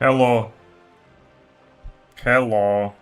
Hello. Hello.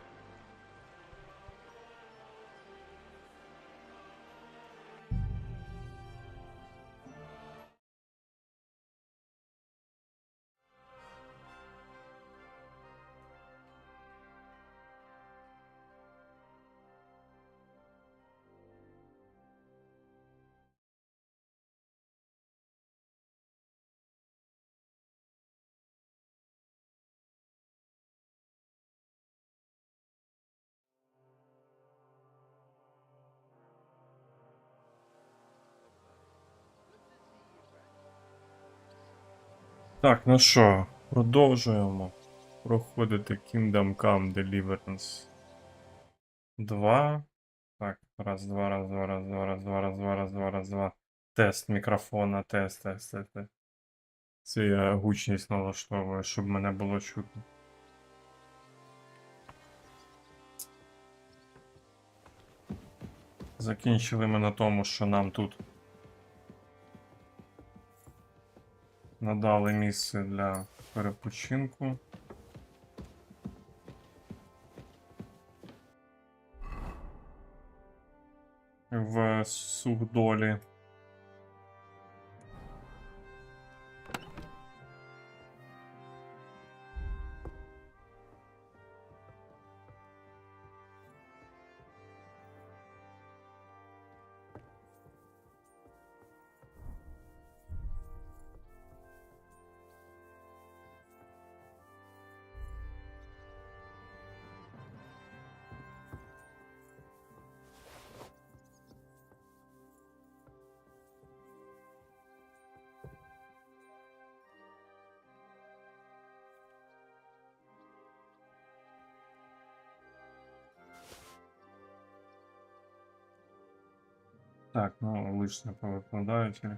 Так, ну що, продовжуємо проходити Kingdom Come Deliverance 2. Так, раз, два, раз, два, раз, два, раз, два, раз, два, раз, два, раз, два. Тест мікрофона, тест. Це я гучність налаштовую, щоб мене було чутно. Закінчили ми на тому, що нам тут надали місце для перепочинку. В Сухдолі. Так, ну лишнє повикладаю тільки.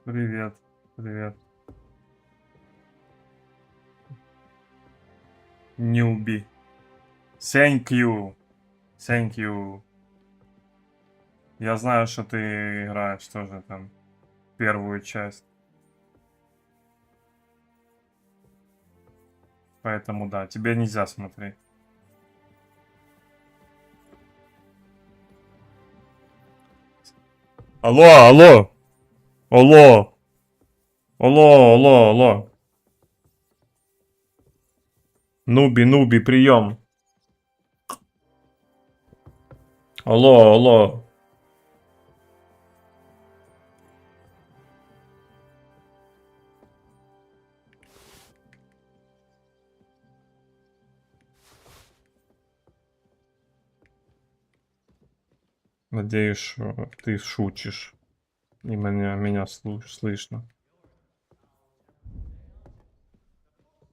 Привет, привет. Ньюби. Thank you. Thank you. Я знаю, что ты играешь тоже там первую часть. Поэтому да, тебе нельзя смотреть. Алло, алло. Алло. Алло. Нуби, прием. Алло. Надеюсь, что ты шутишь. И меня слышно.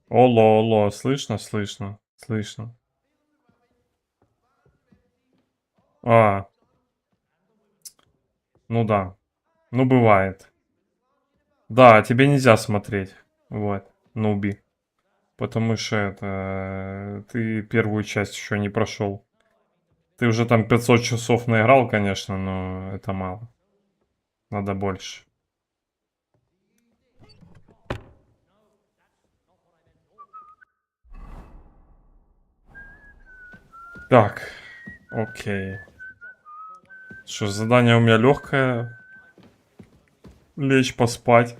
Алло, слышно. А, ну да. Ну бывает. Да, тебе нельзя смотреть. Вот, Нуби. Потому что ты первую часть еще не прошел. Ты уже там 500 часов наиграл, конечно, но это мало. Надо больше. Так, окей. Что, задание у меня легкое. Лечь поспать.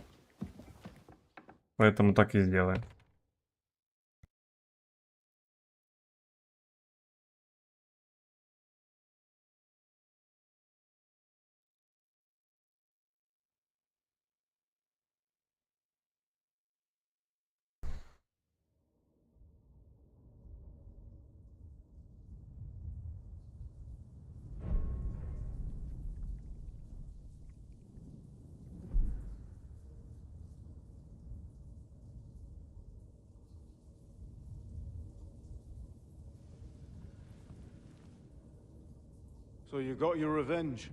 Поэтому так и сделаем. So you got your revenge?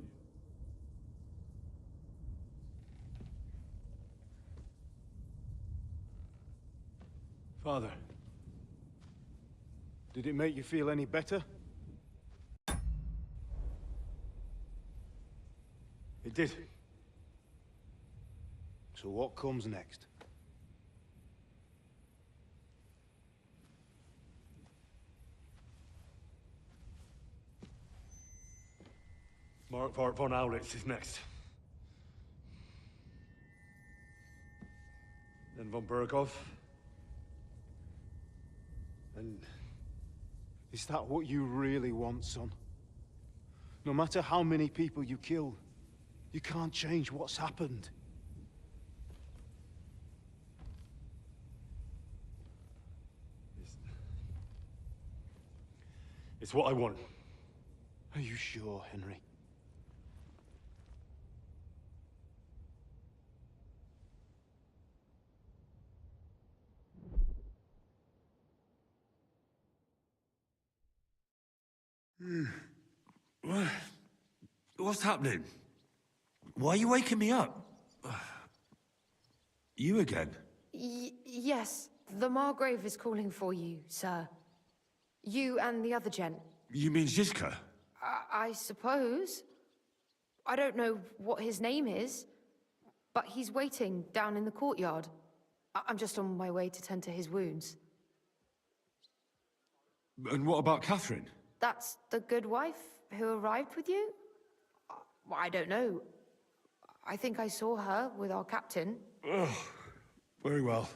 Father. Did it make you feel any better? It did. So what comes next? Mark von Aulitz is next. Then von Burgov. And is that what you really want, son? No matter how many people you kill, you can't change what's happened. It's what I want. Are you sure, Henry? What's happening? Why are you waking me up? You again? Yes, the Margrave is calling for you, sir. You and the other gent. You mean Zizka? I suppose. I don't know what his name is, but he's waiting down in the courtyard. I'm just on my way to tend to his wounds. And what about Catherine? That's the good wife who arrived with you? I don't know. I think I saw her with our captain. Very well.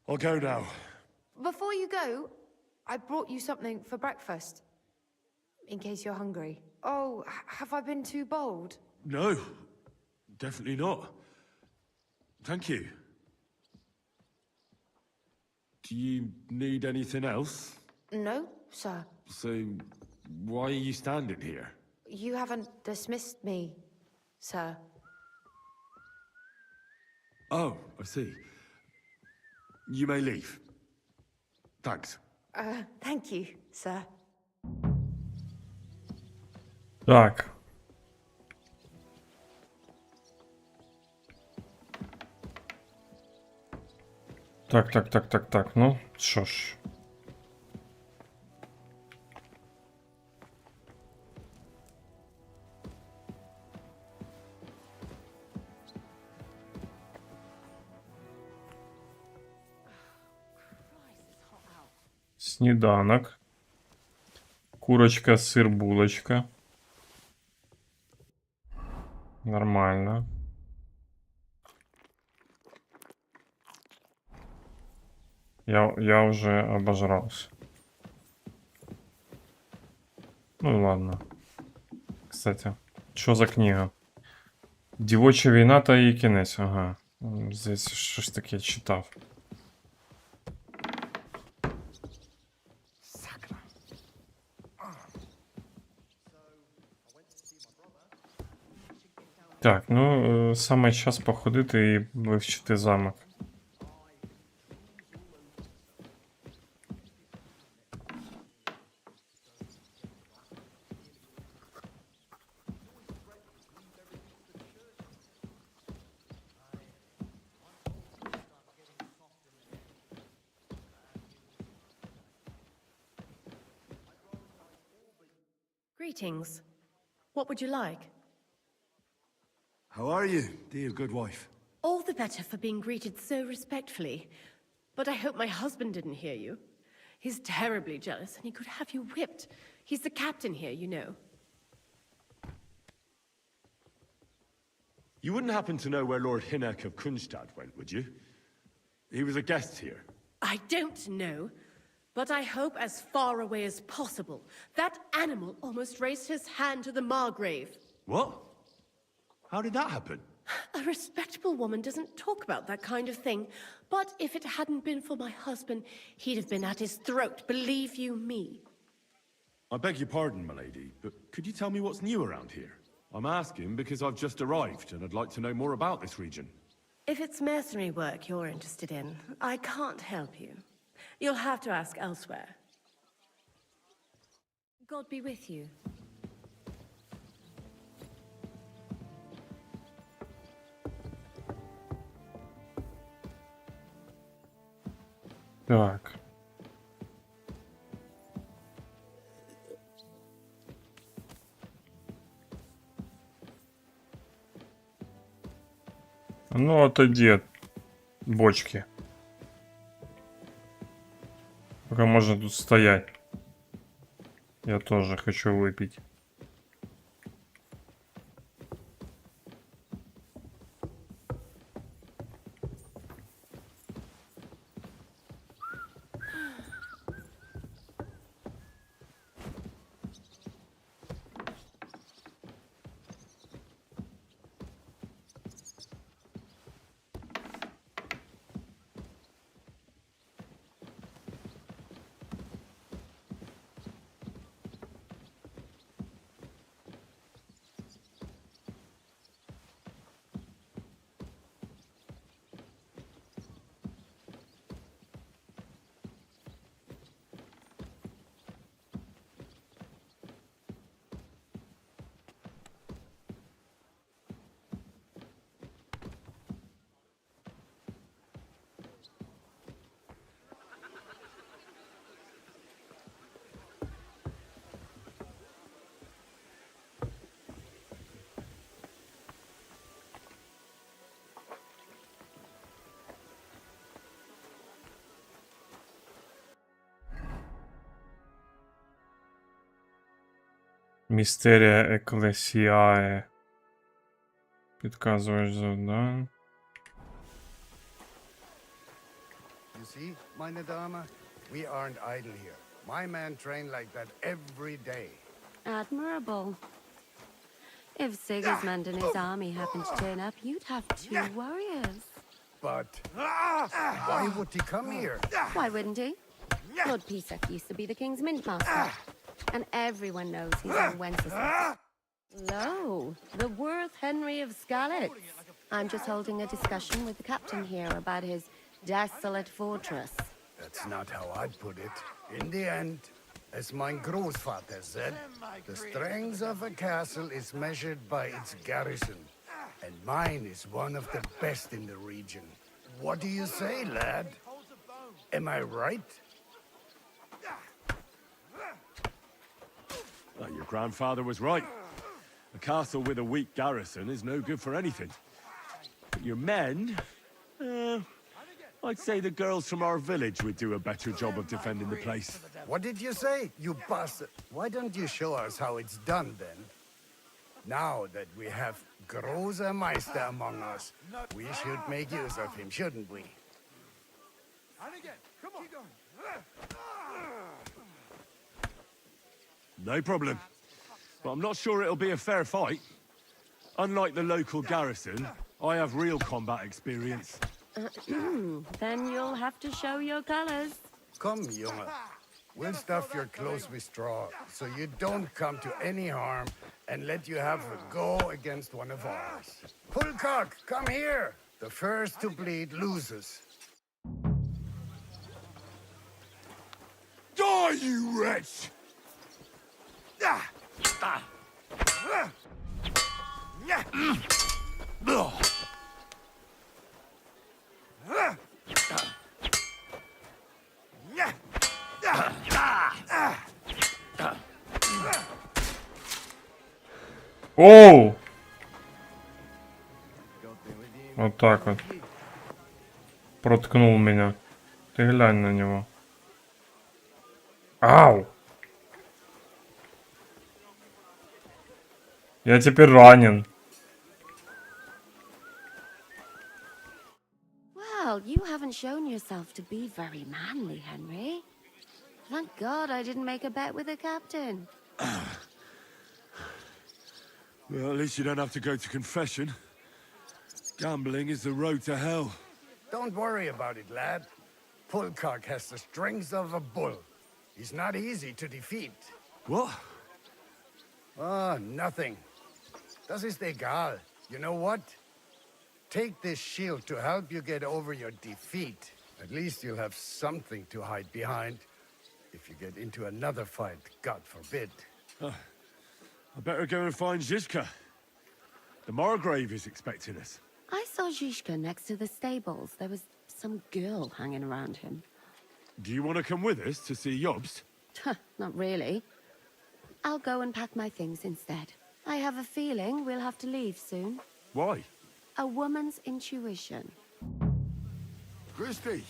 I'll go now. Before you go, I brought you something for breakfast. In case you're hungry. Oh, have I been too bold? No, definitely not. Thank you. Do you need anything else? No, sir. So, why are you standing here? You haven't dismissed me, sir. Oh, I see. You may leave. Thanks. Thank you, sir. Так. Так. Ну, що ж. Сніданок. Курочка, сир, булочка. Нормально. Я уже обожрался. Ну ладно. Кстати, що за книга? Дівоча війна та її кінець. Ага. Здесь що ж таке читав. Так, ну, саме час походити і вивчити замок. Greetings. What would you like? How are you, dear good wife? All the better for being greeted so respectfully. But I hope my husband didn't hear you. He's terribly jealous and he could have you whipped. He's the captain here, you know. You wouldn't happen to know where Lord Hinnock of Kunstad went, would you? He was a guest here. I don't know, but I hope as far away as possible. That animal almost raised his hand to the Margrave. What? How did that happen? A respectable woman doesn't talk about that kind of thing. But if it hadn't been for my husband, he'd have been at his throat, believe you me. I beg your pardon, milady, but could you tell me what's new around here? I'm asking because I've just arrived and I'd like to know more about this region. If it's mercenary work you're interested in, I can't help you. You'll have to ask elsewhere. God be with you. Так. Ну, отойди от бочки. Пока можно тут стоять. Я тоже хочу выпить. Містерія Еклесіає. Підказуєш завдання. You see, meine Dame, we aren't idle here. My men train like that every day. Admirable. If Sigismund and his army happened to turn up, you'd have 2 warriors. But why would he come here? Why wouldn't he? Lord Pisak used to be the king's mintmaster. And everyone knows he's on Wenceslas. Lo, the worth Henry of Skalitz. I'm just holding a discussion with the captain here about his desolate fortress. That's not how I'd put it. In the end, as my Großvater said, the strength of a castle is measured by its garrison. And mine is one of the best in the region. What do you say, lad? Am I right? Well, your grandfather was right. A castle with a weak garrison is no good for anything. But your men... I'd say the girls from our village would do a better job of defending the place. What did you say, you bastard? Why don't you show us how it's done, then? Now that we have Großer Meister among us, we should make use of him, shouldn't we? No problem. But I'm not sure it'll be a fair fight. Unlike the local garrison, I have real combat experience. Then you'll have to show your colors. Come, Junge. We'll stuff your clothes with straw, so you don't come to any harm, and let you have a go against one of ours. Pulcock, come here! The first to bleed loses. Die, you wretch! Оу! Вот так вот. Проткнул меня. Ты глянь на него. Ау! Я теперь ранен. Well, you haven't shown yourself to be very manly, Henry. Thank God I didn't make a bet with the captain. Well, at least you don't have to go to confession. Gambling is the road to hell. Don't worry about it, lad. Pulcock has the strength of a bull. He's not easy to defeat. What? Ah, nothing. Das ist egal. You know what? Take this shield to help you get over your defeat. At least you'll have something to hide behind. If you get into another fight, God forbid. I better go and find Zizka. The Margrave is expecting us. I saw Zhishka next to the stables. There was some girl hanging around him. Do you want to come with us to see Jobst? Not really. I'll go and pack my things instead. I have a feeling we'll have to leave soon. Why? a woman's intuition. Christy!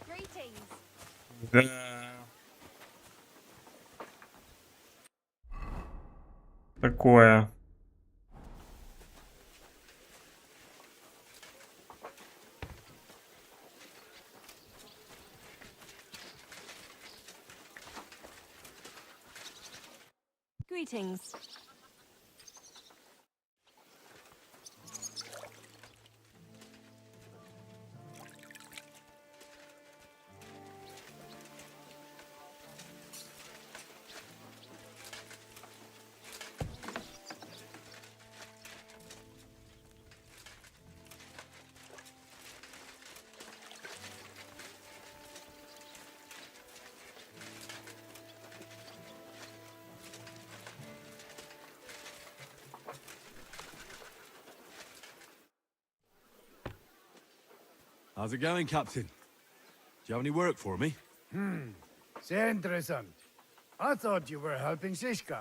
Greetings. Да. Такое. Greetings. How's it going, Captain? Do you have any work for me? Sehr interessant. I thought you were helping Siska.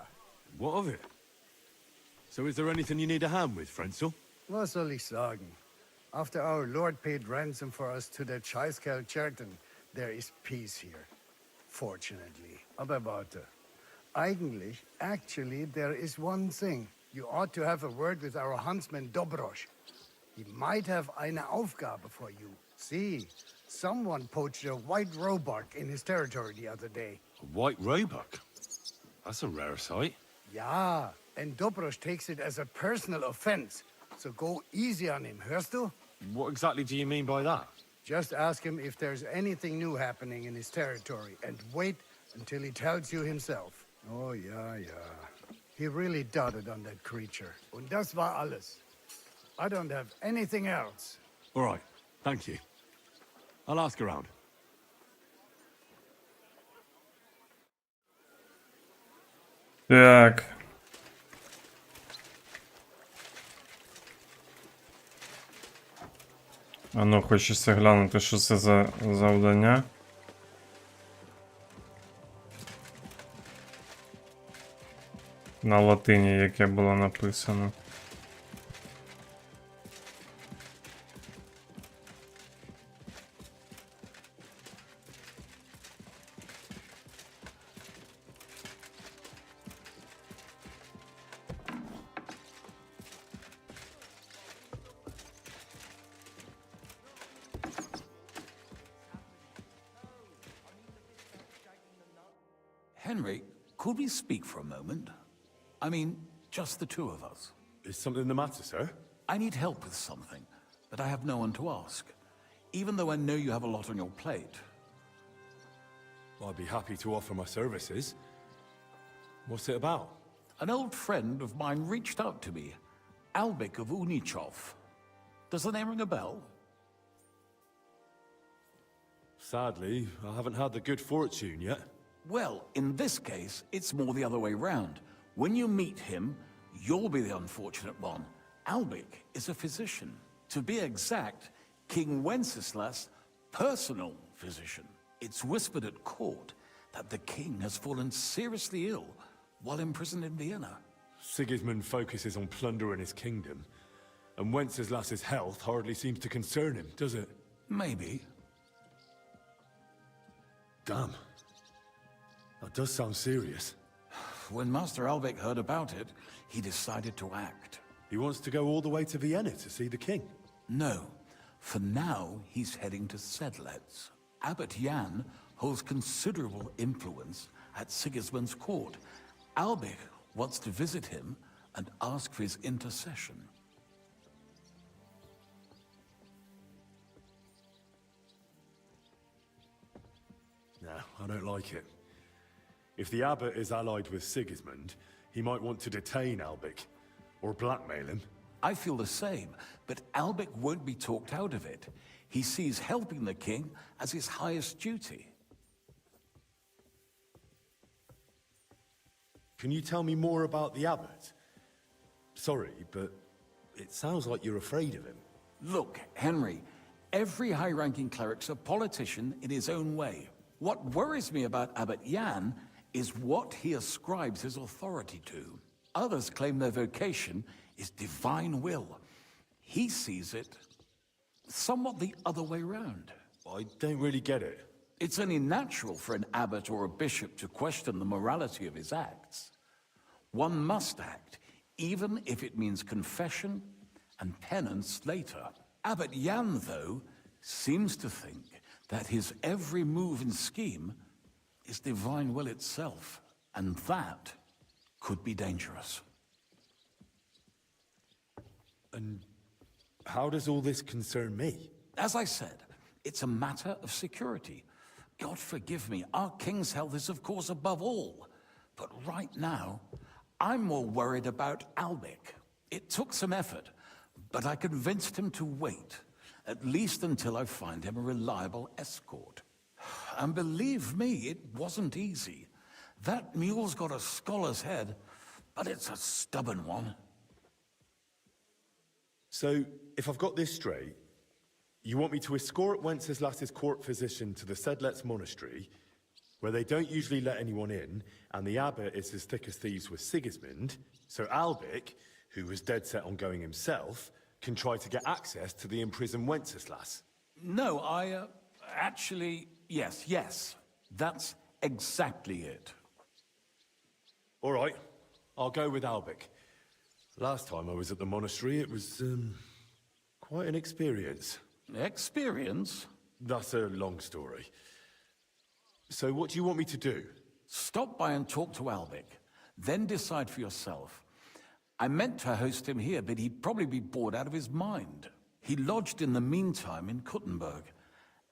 What of it? So is there anything you need a hand with, Frenzel? Was soll ich sagen? After our Lord paid ransom for us to the Scheißkerl Cherton, there is peace here. Fortunately. Aber warte. Actually, there is one thing. You ought to have a word with our huntsman Dobrosch. He might have eine Aufgabe for you. See, someone poached a white roebuck in his territory the other day. A white roebuck? That's a rare sight. Ja, and Dobrosch takes it as a personal offense. So go easy on him, hörst du? What exactly do you mean by that? Just ask him if there's anything new happening in his territory, and wait until he tells you himself. Oh, yeah. He really doted on that creature. Und das war alles. I don't have anything else. All right, thank you. I'll ask around. Так. А ну, хочеться глянути, що це за завдання. На латині, яке було написано. Henry, could we speak for a moment? I mean, just the two of us. Is something the matter, sir? I need help with something, but I have no one to ask. Even though I know you have a lot on your plate. Well, I'd be happy to offer my services. What's it about? An old friend of mine reached out to me, Albik of Unichov. Does the name ring a bell? Sadly, I haven't had the good fortune yet. Well, in this case, it's more the other way round. When you meet him, you'll be the unfortunate one. Albik is a physician. To be exact, King Wenceslas' personal physician. It's whispered at court that the king has fallen seriously ill while imprisoned in Vienna. Sigismund focuses on plundering his kingdom, and Wenceslas's health hardly seems to concern him, does it? Maybe. Damn. That does sound serious. When Master Albik heard about it, he decided to act. He wants to go all the way to Vienna to see the king. No. For now, he's heading to Sedlec. Abbot Jan holds considerable influence at Sigismund's court. Albik wants to visit him and ask for his intercession. No, I don't like it. If the abbot is allied with Sigismund, he might want to detain Albik, or blackmail him. I feel the same, but Albik won't be talked out of it. He sees helping the king as his highest duty. Can you tell me more about the abbot? Sorry, but it sounds like you're afraid of him. Look, Henry, every high-ranking cleric's a politician in his own way. What worries me about Abbot Jan is what he ascribes his authority to. Others claim their vocation is divine will. He sees it somewhat the other way round. I don't really get it. It's only natural for an abbot or a bishop to question the morality of his acts. One must act, even if it means confession and penance later. Abbot Jan, though, seems to think that his every move and scheme is divine will itself, and that could be dangerous. And how does all this concern me? As I said, it's a matter of security. God forgive me, our king's health is of course above all. But right now, I'm more worried about Albic. It took some effort, but I convinced him to wait, at least until I find him a reliable escort. And believe me, it wasn't easy. That mule's got a scholar's head, but it's a stubborn one. So, if I've got this straight, you want me to escort Wenceslas's court physician to the Sedlets monastery, where they don't usually let anyone in, and the abbot is as thick as thieves with Sigismund, so Albic, who was dead set on going himself, can try to get access to the imprisoned Wenceslas? No, actually, yes, that's exactly it. All right, I'll go with Albic. Last time I was at the monastery, it was, quite an experience. Experience? That's a long story. So what do you want me to do? Stop by and talk to Albic, then decide for yourself. I meant to host him here, but he'd probably be bored out of his mind. He lodged in the meantime in Kuttenberg,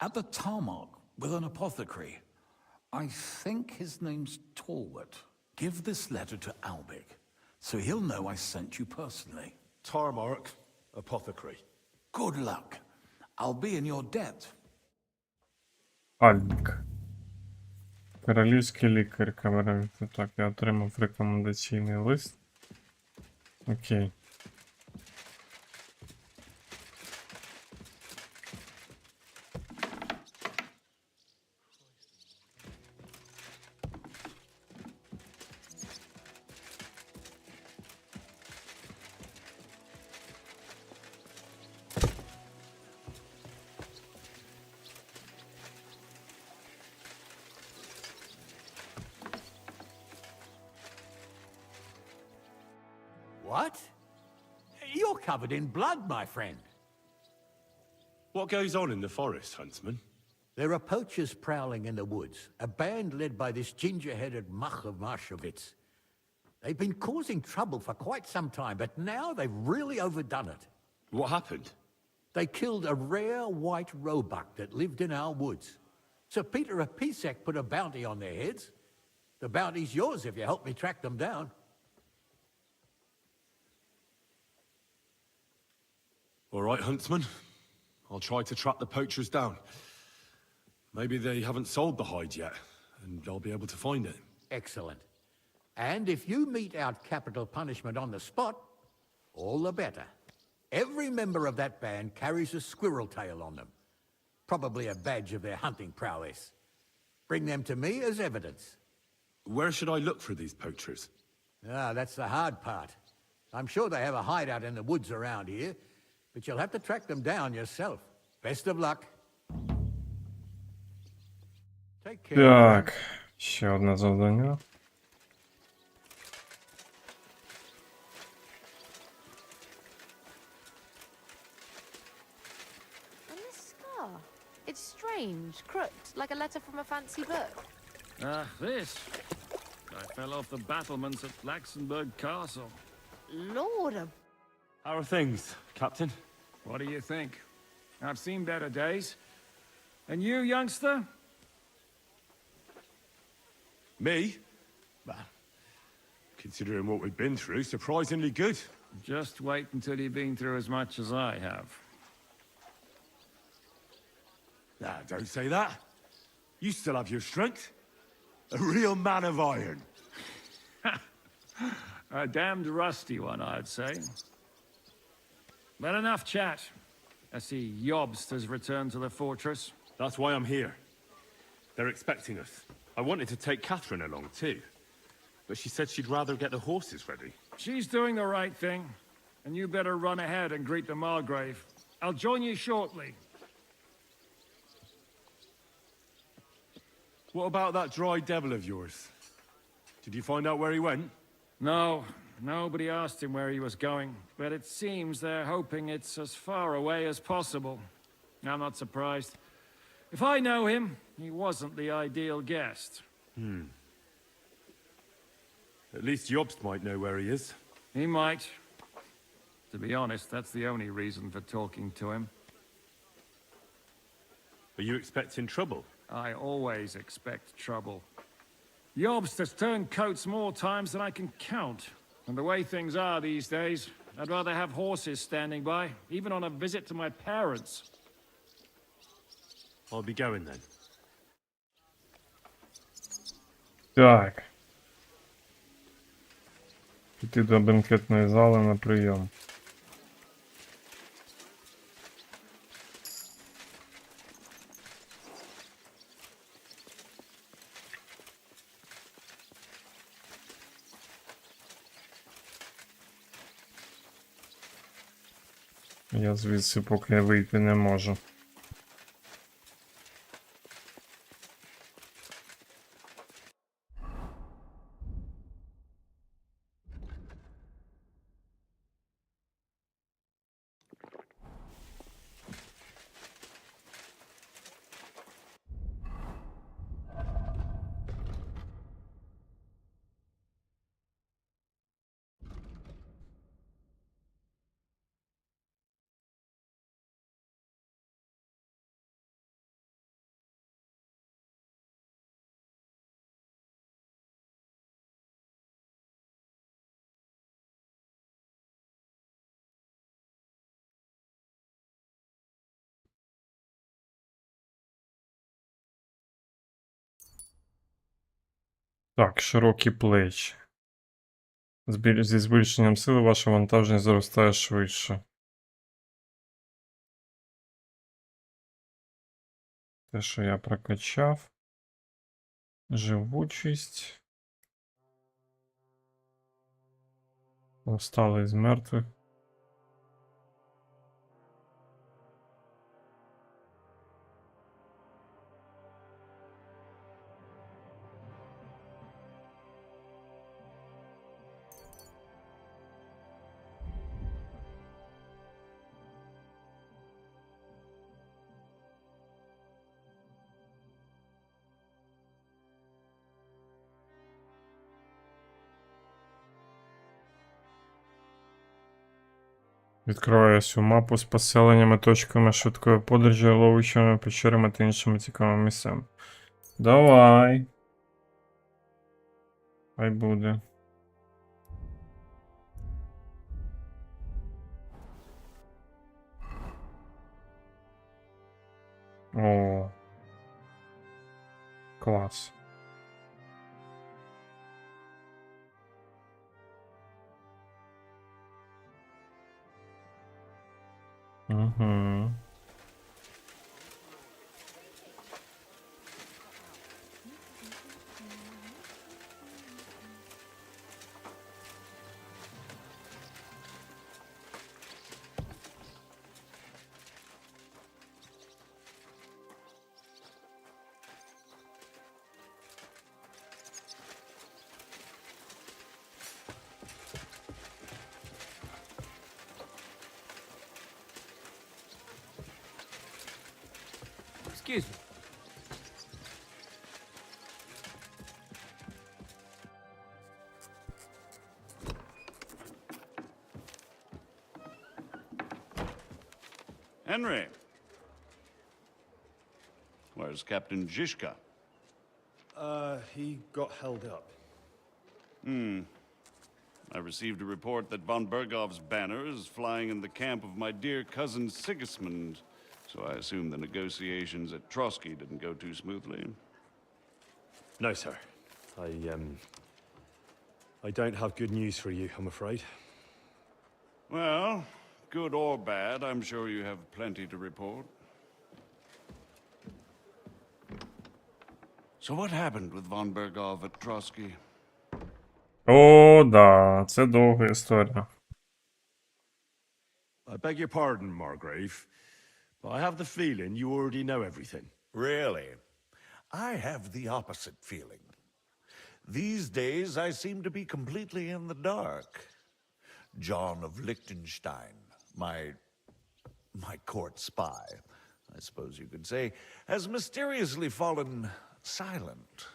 at the tarmac with an apothecary. I think his name's Talbot. Give this letter to Albic, so he'll know I sent you personally. Tarmac, apothecary. Good luck. I'll be in your debt. Альбік. Королівський лікар, камера. Так, я отримав рекомендаційний лист. Окей. What? You're covered in blood, my friend. What goes on in the forest, Huntsman? There are poachers prowling in the woods, a band led by this ginger-headed muck of Marshowitz. They've been causing trouble for quite some time, but now they've really overdone it. What happened? They killed a rare white roebuck that lived in our woods. Sir Peter of Pisek put a bounty on their heads. The bounty's yours if you help me track them down. All right, Huntsman. I'll try to track the poachers down. Maybe they haven't sold the hide yet, and I'll be able to find it. Excellent. And if you mete out capital punishment on the spot, all the better. Every member of that band carries a squirrel tail on them. Probably a badge of their hunting prowess. Bring them to me as evidence. Where should I look for these poachers? Ah, that's the hard part. I'm sure they have a hideout in the woods around here, but you'll have to track them down yourself. Best of luck. Take care. Так, ще одне завдання. And this scar? It's strange, crooked, like a letter from a fancy book. Ah, this. I fell off the battlements at Laxenburg Castle. Lord, How are things, Captain? What do you think? I've seen better days. And you, youngster? Me? Well, considering what we've been through, surprisingly good. Just wait until you've been through as much as I have. Nah, don't say that. You still have your strength. A real man of iron. A damned rusty one, I'd say. But enough chat. I see Jobst has returned to the fortress. That's why I'm here. They're expecting us. I wanted to take Catherine along too, but she said she'd rather get the horses ready. She's doing the right thing. and you better run ahead and greet the Margrave. I'll join you shortly. What about that dry devil of yours? Did you find out where he went? No, nobody asked him where he was going, but it seems they're hoping it's as far away as possible. I'm not surprised. If I know him, he wasn't the ideal guest. At least Jobst might know where he is. He might. To be honest, that's the only reason for talking to him. Are you expecting trouble? I always expect trouble. Jobst has turned coats more times than I can count. And the way things are these days, I'd rather have horses standing by, even on a visit to my parents. I'll be going then. Так. Піти до бенкетної зали на прийом. Я звідси поки вийти не можу. Так, широкі плечі. Зі збільшенням сили ваша вантажність зростає швидше. Те, що я прокачав. Живучість. Встали з мертвих. Відкриваю всю мапу з поселеннями, точками швидкої подорожі, ловищами, печерами та іншими цікавими місцями. Давай. Хай буде. О. Клас. Угу. Excuse me. Henry. Where's Captain Zizka? He got held up. I received a report that von Bergov's banner is flying in the camp of my dear cousin Sigismund, so I assume the negotiations at Trotsky didn't go too smoothly. No, sir. I don't have good news for you, I'm afraid. Well, good or bad, I'm sure you have plenty to report. So what happened with von Bergov at Trotsky? О, да, це довга історія. I beg your pardon, Margrave, but I have the feeling you already know everything. Really? I have the opposite feeling. These days, I seem to be completely in the dark. John of Liechtenstein, my court spy, I suppose you could say, has mysteriously fallen silent.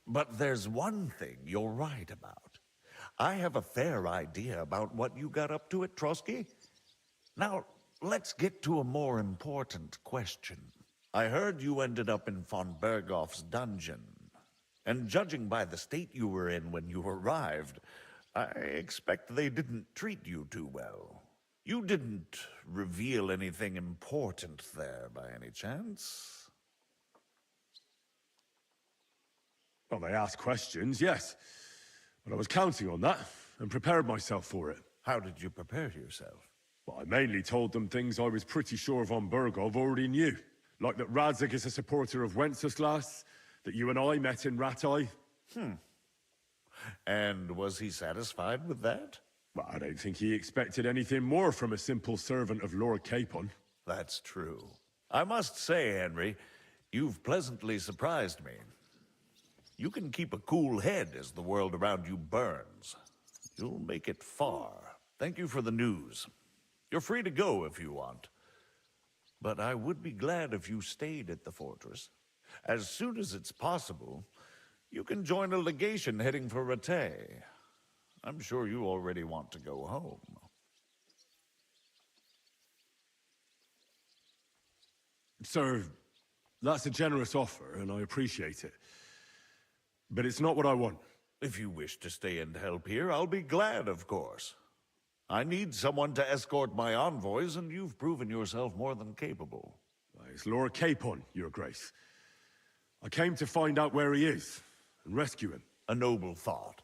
But there's one thing you're right about. I have a fair idea about what you got up to at Trotsky. Now, let's get to a more important question. I heard you ended up in von Berghoff's dungeon. And judging by the state you were in when you arrived, I expect they didn't treat you too well. You didn't reveal anything important there by any chance? Well, they asked questions, yes. But I was counting on that, and prepared myself for it. How did you prepare yourself? Well, I mainly told them things I was pretty sure von Berghoff already knew. Like that Radzig is a supporter of Wenceslas, that you and I met in Rattay. And was he satisfied with that? Well, I don't think he expected anything more from a simple servant of Lord Capon. That's true. I must say, Henry, you've pleasantly surprised me. You can keep a cool head as the world around you burns. You'll make it far. Thank you for the news. You're free to go if you want. But I would be glad if you stayed at the fortress. As soon as it's possible, you can join a legation heading for Rattay. I'm sure you already want to go home. Sir, that's a generous offer, and I appreciate it. But it's not what I want. If you wish to stay and help here, I'll be glad, of course. I need someone to escort my envoys, and you've proven yourself more than capable. It's Lord Capon, Your Grace. I came to find out where he is, and rescue him. A noble thought.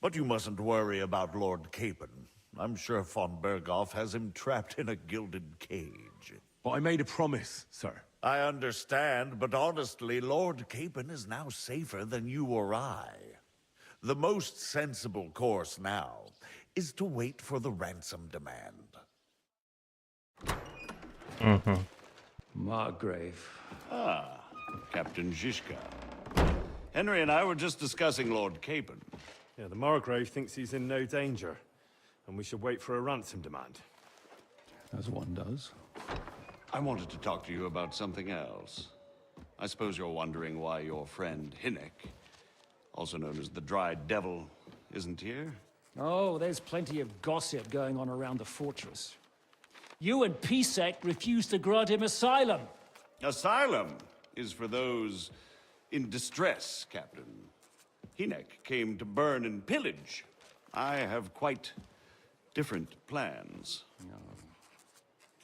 But you mustn't worry about Lord Capon. I'm sure von Berghoff has him trapped in a gilded cage. But I made a promise, sir. I understand, but honestly, Lord Capon is now safer than you or I. The most sensible course now is to wait for the ransom demand. Margrave. Ah, Captain Zizka. Henry and I were just discussing Lord Capon. Yeah, the Margrave thinks he's in no danger, and we should wait for a ransom demand. As one does. I wanted to talk to you about something else. I suppose you're wondering why your friend Hinnek, also known as the Dried Devil, isn't here? Oh, there's plenty of gossip going on around the fortress. You and Pisek refused to grant him asylum. Asylum is for those in distress, Captain. Hinnek came to burn and pillage. I have quite different plans.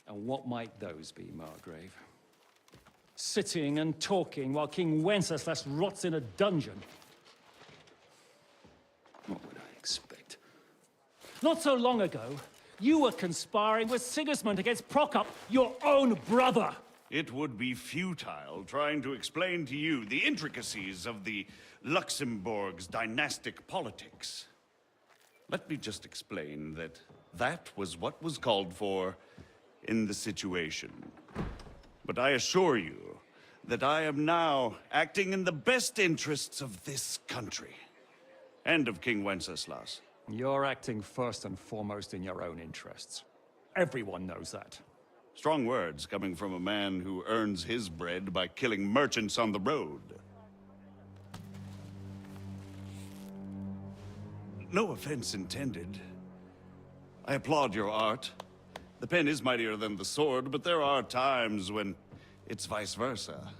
And what might those be, Margrave? Sitting and talking while King Wenceslas rots in a dungeon. What would I expect? Not so long ago, you were conspiring with Sigismund against Prokop, your own brother. It would be futile trying to explain to you the intricacies of the Luxembourg's dynastic politics. Let me just explain that that was what was called for in the situation. But I assure you that I am now acting in the best interests of this country and of King Wenceslas. You're acting first and foremost in your own interests. Everyone knows that. Strong words coming from a man who earns his bread by killing merchants on the road. No offense intended. I applaud your art. The pen is mightier than the sword, but there are times when it's vice versa.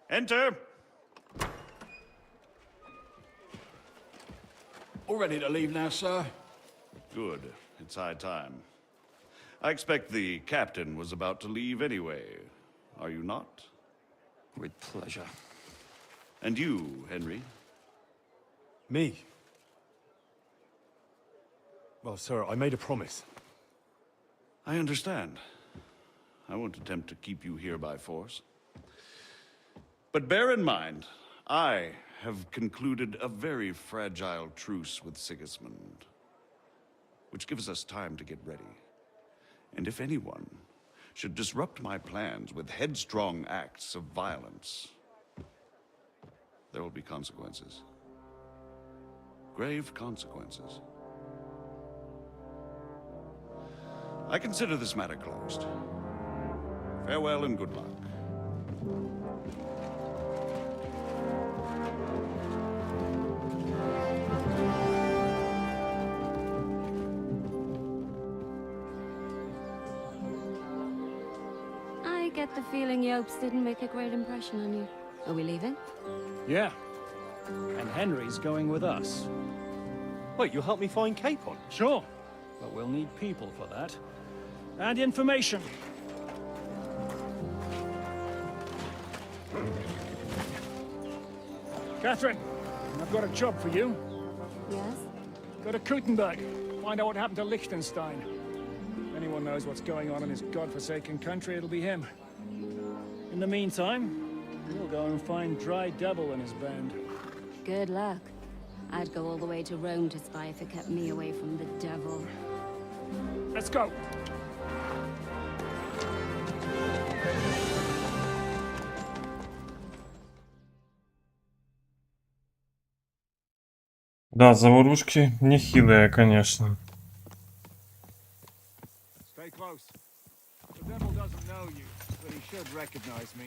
Enter! All ready to leave now, sir? Good. It's high time. I expect the captain was about to leave anyway. Are you not? With pleasure. And you, Henry? Me? Well, sir, I made a promise. I understand. I won't attempt to keep you here by force. But bear in mind, I have concluded a very fragile truce with Sigismund, which gives us time to get ready. And if anyone should disrupt my plans with headstrong acts of violence, there will be consequences. Grave consequences. I consider this matter closed. Farewell and good luck. I get the feeling Yopes didn't make a great impression on you. Are we leaving? Yeah. And Henry's going with us. Wait, you'll help me find Capon? Sure. But we'll need people for that. And information. Catherine, I've got a job for you. Yes? Go to Kuttenberg. Find out what happened to Liechtenstein. If anyone knows what's going on in his godforsaken country, it'll be him. In the meantime, we'll go and find Dry Devil and his band. Good luck. I'd go all the way to Rome to spy if it kept me away from the devil. Let's go! Да, заварушки нехилые, конечно. Stay close. The devil doesn't know you, but he should recognize me,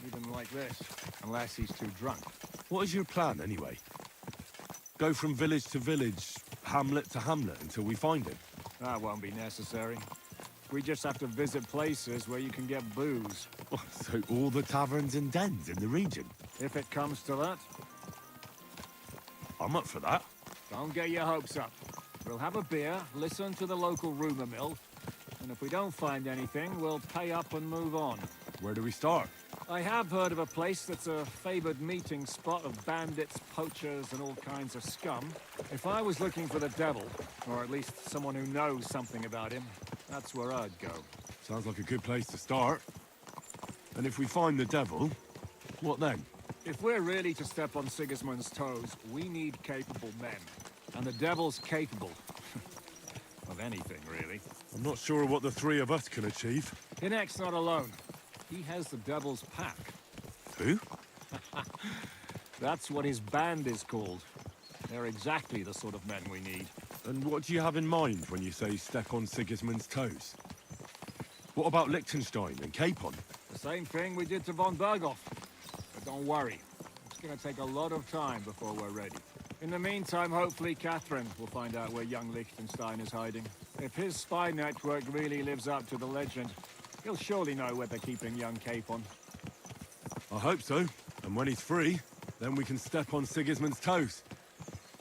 even like this. Unless he's too drunk. What is your plan, anyway? Go from village to village, hamlet to hamlet, until we find him? That won't be necessary. We just have to visit places where you can get booze. So all the taverns and dens in the region? If it comes to that. I'm up for that. Don't get your hopes up. We'll have a beer, listen to the local rumor mill, and if we don't find anything, we'll pay up and move on. Where do we start? I have heard of a place that's a favored meeting spot of bandits, poachers, and all kinds of scum. If I was looking for the devil, or at least someone who knows something about him, that's where I'd go. Sounds like a good place to start. And if we find the devil, what then? If we're really to step on Sigismund's toes, we need capable men. And the devil's capable. Of anything, really. I'm not sure what the three of us can achieve. Hinek's not alone. He has the devil's pack. Who? That's what his band is called. They're exactly the sort of men we need. And what do you have in mind when you say step on Sigismund's toes? What about Liechtenstein and Capon? The same thing we did to von Berghoff. But don't worry. It's gonna take a lot of time before we're ready. In the meantime, hopefully Catherine will find out where young Liechtenstein is hiding. If his spy network really lives up to the legend, he'll surely know where they're keeping young Capon. I hope so. And when he's free, then we can step on Sigismund's toes.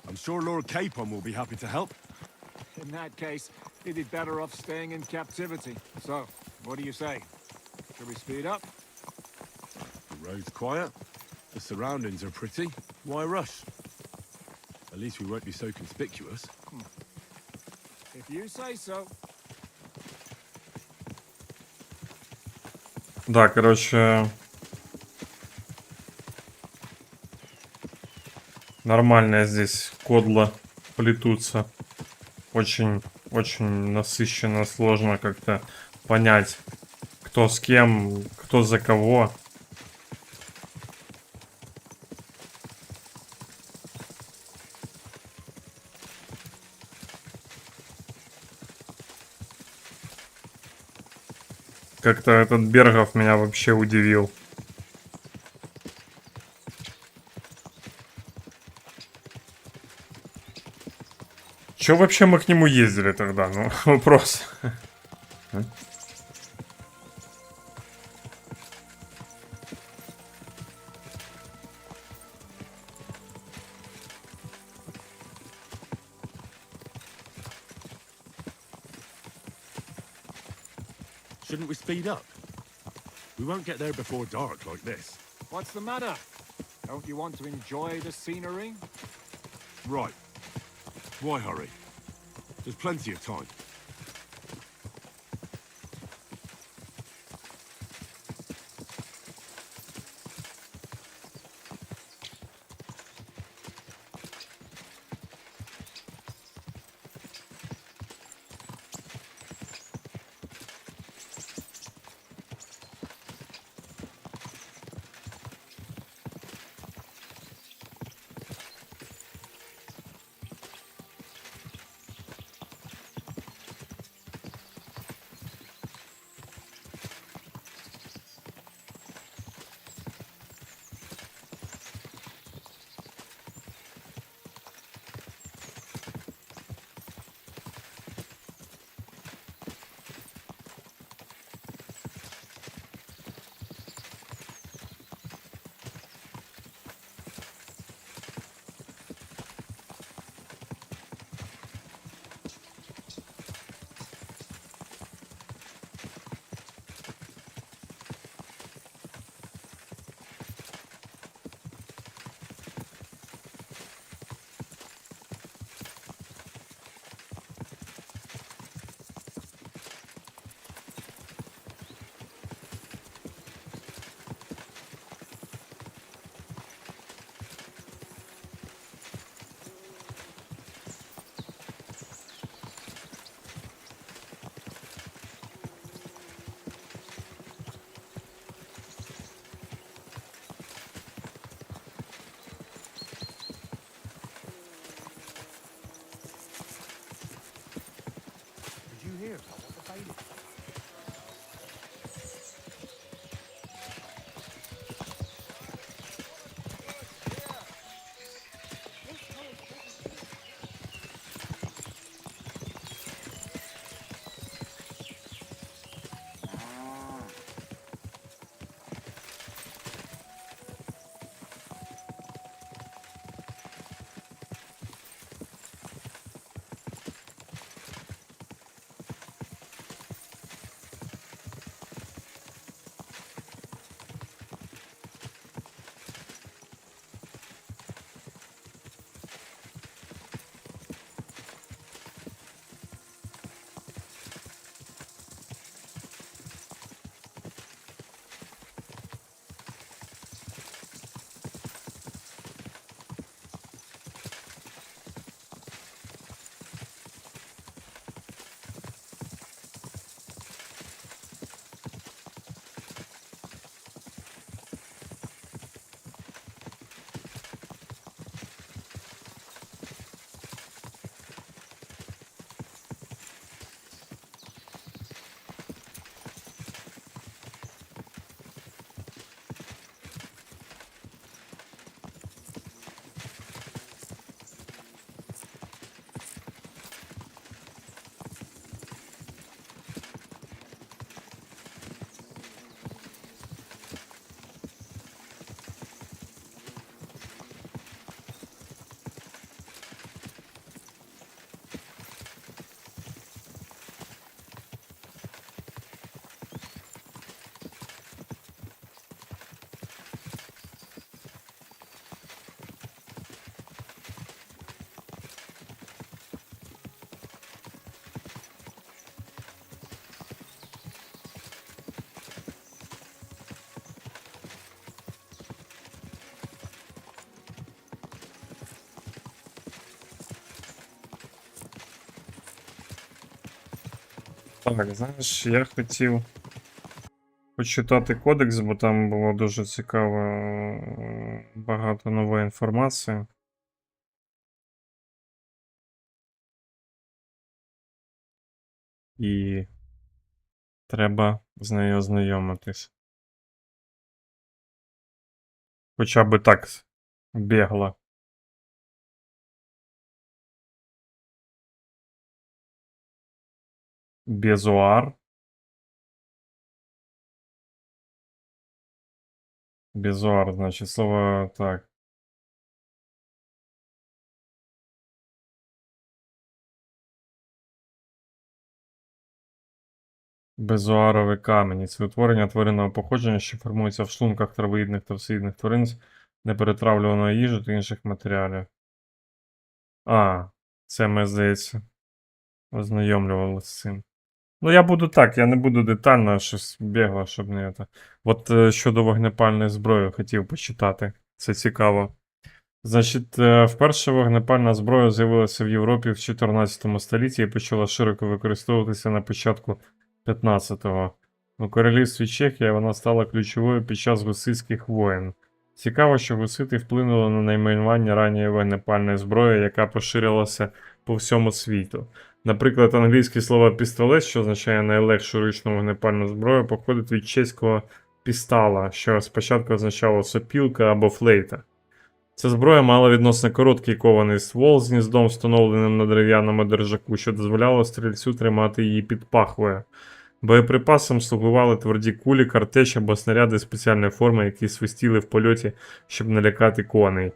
I'm sure Lord Capon will be happy to help. In that case, he'd be better off staying in captivity. So, what do you say? Should we speed up? The road's quiet. The surroundings are pretty. Why rush? At least we won't be so conspicuous. If you say so. Да, короче... Нормально здесь кодло плетутся. Очень насыщенно, сложно как-то понять, кто с кем, кто за кого. Как-то этот Бергов меня вообще удивил. Чё вообще мы к нему ездили тогда? Ну, вопрос. Shouldn't we speed up? We won't get there before dark like this. What's the matter? Don't you want to enjoy the scenery? Right. Why hurry? There's plenty of time. Так, знаєш, я хотів почитати кодекс, бо там було дуже цікаво, багато нової інформації. І треба з нею ознайомитись. Хоча би так бегло. Безуар. Безуар, значить, слово так. Безуаровий камінь. Це утворення тваринного походження, що формується в шлунках травоїдних та всеїдних тварин з неперетравлюваної їжі та інших матеріалів. А, це ми, здається, ознайомлювалися з цим. Ну, я буду так, я не буду детально щось бегло, щоб не це. От щодо вогнепальної зброї хотів почитати. Це цікаво. Значить, вперше вогнепальна зброя з'явилася в Європі в 14 столітті і почала широко використовуватися на початку 15-го. У королівстві Чехія вона стала ключовою під час гуситських воєн. Цікаво, що гусити вплинули на найменування ранньої вогнепальної зброї, яка поширилася по всьому світу. Наприклад, англійське слово пістолет, що означає найлегшу ручну вогнепальну зброю, походить від чеського пістала, що спочатку означало сопілка або флейта. Ця зброя мала відносно короткий кований ствол з гніздом, встановленим на дерев'яному держаку, що дозволяло стрільцю тримати її під пахвою. Боєприпасом слугували тверді кулі, картечі або снаряди спеціальної форми, які свистіли в польоті, щоб налякати коней.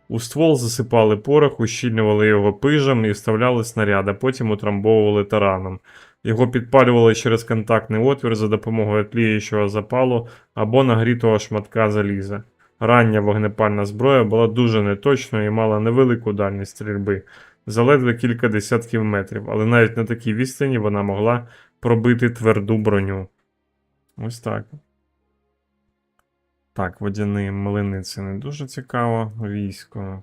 У ствол засипали порох, ущільнювали його пижем і вставляли снаряд, а потім утрамбовували тараном. Його підпалювали через контактний отвір за допомогою тліючого запалу або нагрітого шматка заліза. Рання вогнепальна зброя була дуже неточною і мала невелику дальність стрільби, за ледве кілька десятків метрів, але навіть на такій відстані вона могла пробити тверду броню. Ось так. Так, водяні млини це не дуже цікаво. Військо.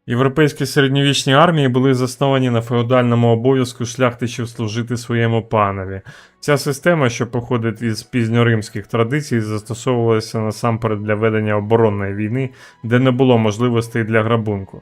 Європейські середньовічні армії були засновані на феодальному обов'язку шляхтичів служити своєму панові. Ця система, що походить із пізньоримських традицій, застосовувалася насамперед для ведення оборонної війни, де не було можливостей для грабунку.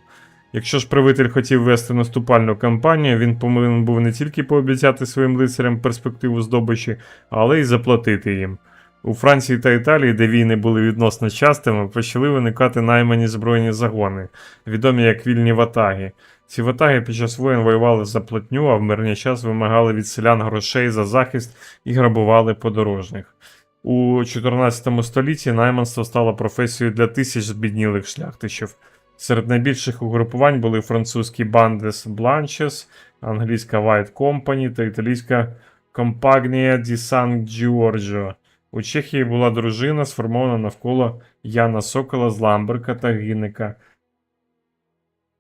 Якщо ж правитель хотів вести наступальну кампанію, він повинен був не тільки пообіцяти своїм лицарям перспективу здобичі, але й заплатити їм. У Франції та Італії, де війни були відносно частими, почали виникати наймані збройні загони, відомі як вільні ватаги. Ці ватаги під час воєн воювали за платню, а в мирний час вимагали від селян грошей за захист і грабували подорожніх. У 14 столітті найманство стало професією для тисяч збіднілих шляхтичів. Серед найбільших угрупувань були французькі Bandes Blanches, англійська White Company та італійська Compagnia di San Giorgio. У Чехії була дружина, сформована навколо Яна Сокола з Ламберка та Гінника,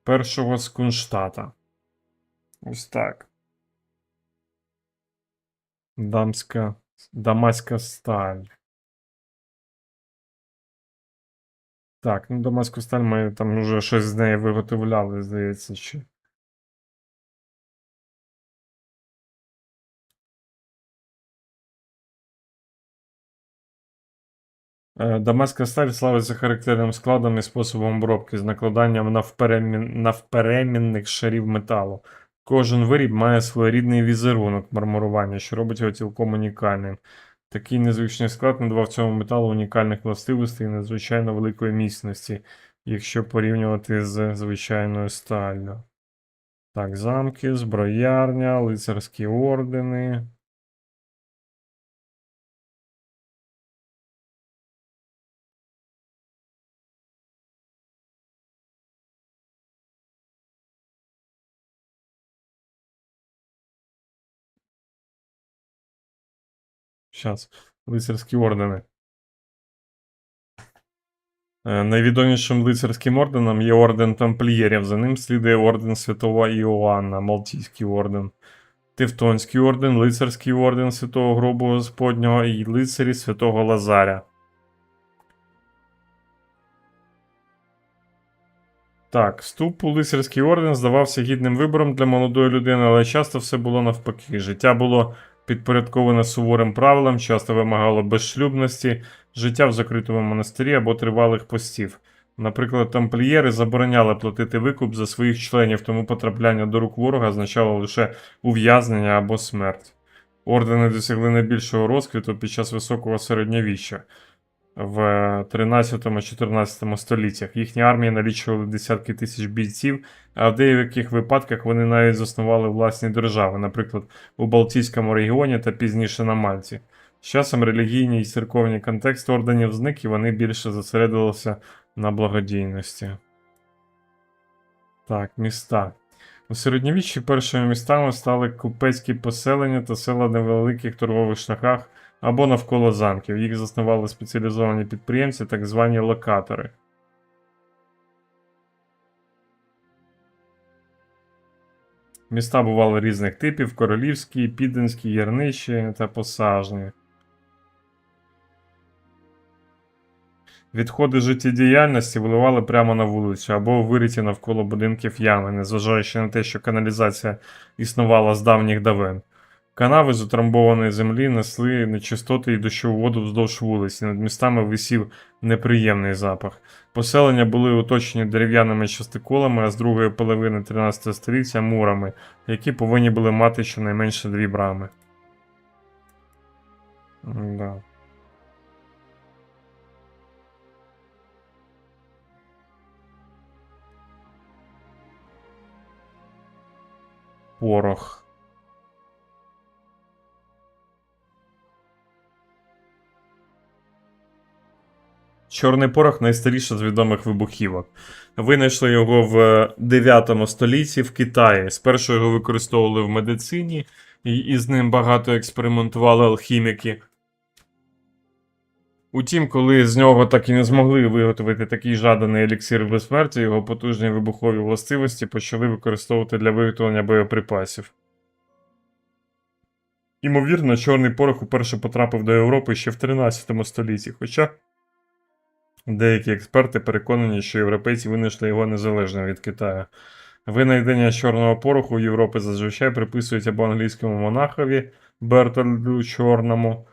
першого з Кунштата. Ось так. Дамаська сталь. Так, ну дамаську сталь ми там вже щось з неї виготовляли, здається, чи. Дамаська сталь славиться характерним складом і способом обробки з накладанням навперемінних шарів металу. Кожен виріб має своєрідний візерунок мармурування, що робить його цілком унікальним. Такий незвичний склад надавав цьому металу унікальних властивостей і надзвичайно великої міцності, якщо порівнювати з звичайною сталлю. Так, замки, зброярня, лицарські ордени. Щас. Лицарські ордени. Найвідомішим лицарським орденом є орден тамплієрів. За ним слідує орден Святого Іоанна, Малтійський орден, Тевтонський орден, лицарський орден Святого Гробу Господнього і лицарі Святого Лазаря. Так, вступ у лицарський орден здавався гідним вибором для молодої людини, але часто все було навпаки. Життя було підпорядковане суворим правилам, часто вимагало безшлюбності, життя в закритому монастирі або тривалих постів. Наприклад, тамплієри забороняли платити викуп за своїх членів, тому потрапляння до рук ворога означало лише ув'язнення або смерть. Ордени досягли найбільшого розквіту під час високого середньовіччя в 13-14 століттях. Їхні армії налічували десятки тисяч бійців, а в деяких випадках вони навіть заснували власні держави, наприклад, у Балтійському регіоні та пізніше на Мальті. З часом релігійні і церковні контекст орденів зник, і вони більше зосередилися на благодійності. Так, міста. У середньовіччі першими містами стали купецькі поселення та села на великих торгових шляхах або навколо замків. Їх заснували спеціалізовані підприємці, так звані локатори. Міста бували різних типів: королівські, підданські, гірничі та посажні. Відходи життєдіяльності виливали прямо на вулицю або вириті навколо будинків ями, незважаючи на те, що каналізація існувала з давніх давен. Канави з утрамбованої землі несли нечистоти і дощову воду вздовж вулиць, і над містами висів неприємний запах. Поселення були оточені дерев'яними частоколами, а з другої половини 13 століття мурами, які повинні були мати щонайменше 2 брами. Да. Порох. Чорний порох найстаріша з відомих вибухівок. Винайшли його в 9 столітті в Китаї. Спершу його використовували в медицині, і з ним багато експериментували алхіміки. Утім, коли з нього так і не змогли виготовити такий жаданий еліксир безсмертя, його потужні вибухові властивості почали використовувати для виготовлення боєприпасів. Імовірно, чорний порох уперше потрапив до Європи ще в 13 столітті, хоча деякі експерти переконані, що європейці винайшли його незалежно від Китаю. Винайдення чорного пороху в Європі зазвичай приписують або англійському монахові Бертольду Чорному,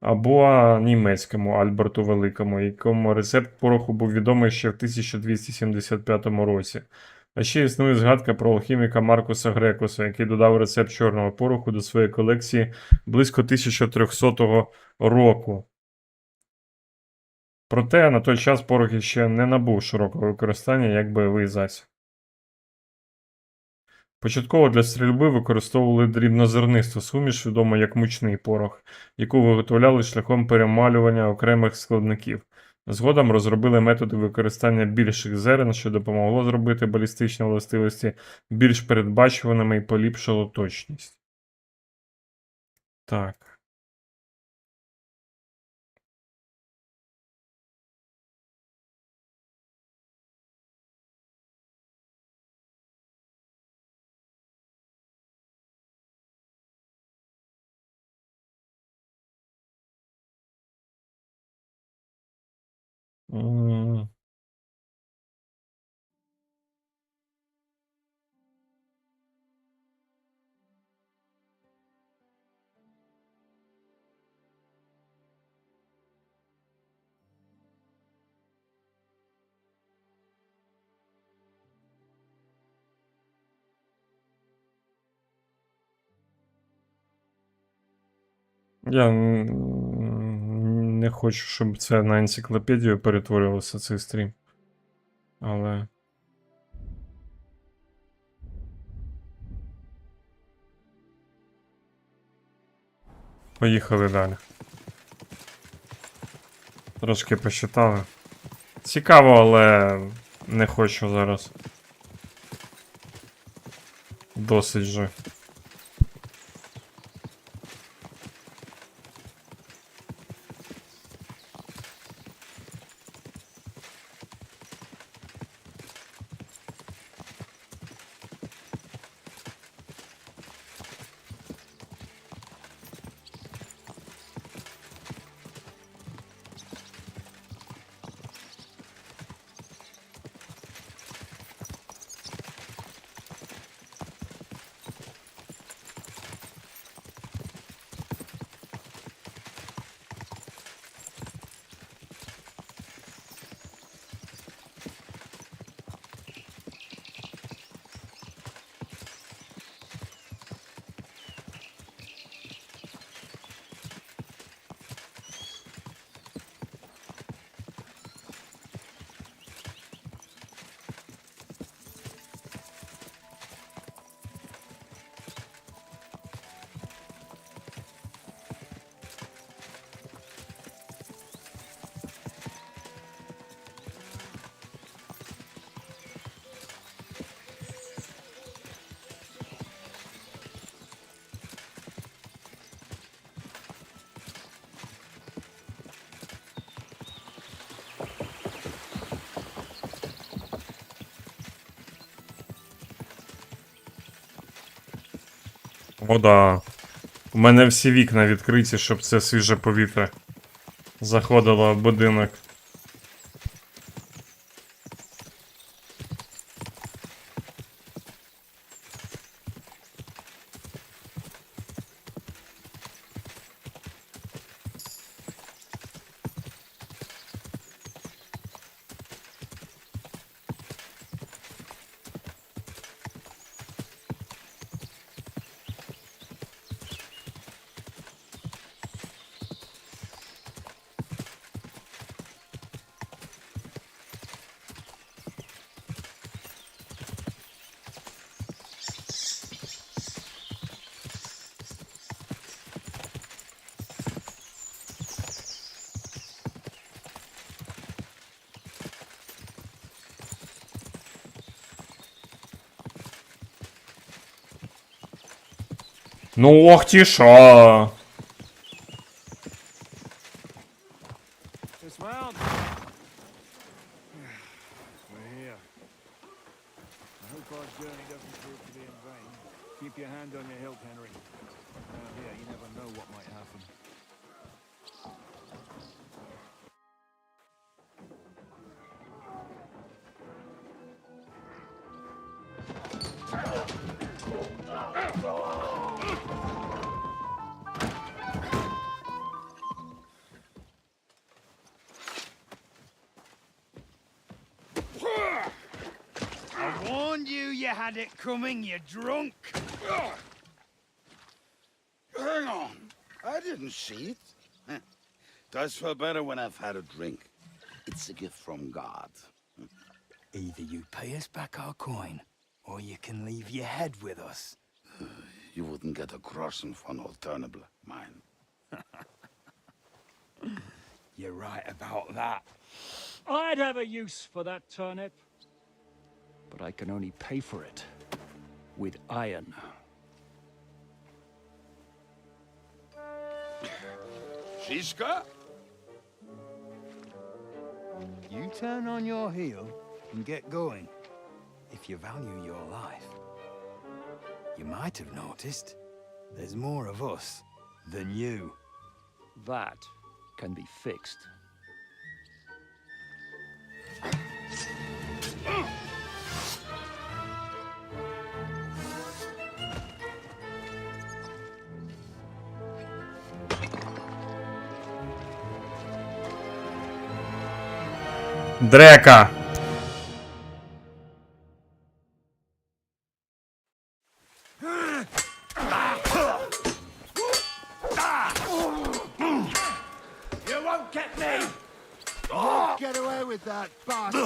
або німецькому Альберту Великому, якому рецепт пороху був відомий ще в 1275 році. А ще існує згадка про алхіміка Маркуса Грекуса, який додав рецепт чорного пороху до своєї колекції близько 1300 року. Проте на той час порох ще не набув широкого використання як бойовий засіб. Початково для стрільби використовували дрібнозернисту суміш, відому як мучний порох, яку виготовляли шляхом перемалювання окремих складників. Згодом розробили методи використання більших зерен, що допомогло зробити балістичні властивості більш передбачуваними і поліпшило точність. Так. М. Я не хочу, щоб це на енциклопедію перетворювався цей стрім. Але. Поїхали далі. Трошки посчитали. Цікаво, але не хочу зараз. Досить же. О, да. У мене всі вікна відкриті, щоб це свіже повітря заходило в будинок. Ну ох ти шо. Dismount. We're here. I hope our journey doesn't prove to be in vain. Keep your hand on your hilt, Henry. Around here, you never know what might happen. I warn warned you you had it coming, you drunk. Hang on. I didn't see it. Does feel better when I've had a drink. It's a gift from God. Either you pay us back our coin, or you can leave your head with us. You wouldn't get a crossing for an alternative, mine. You're right about that. I'd have a use for that turnip. But I can only pay for it with iron. Shiska? You turn on your heel and get going. If you value your life. You might have noticed there's more of us than you. That can be fixed. Дрека! You won't get me! You won't get away with that, bastard!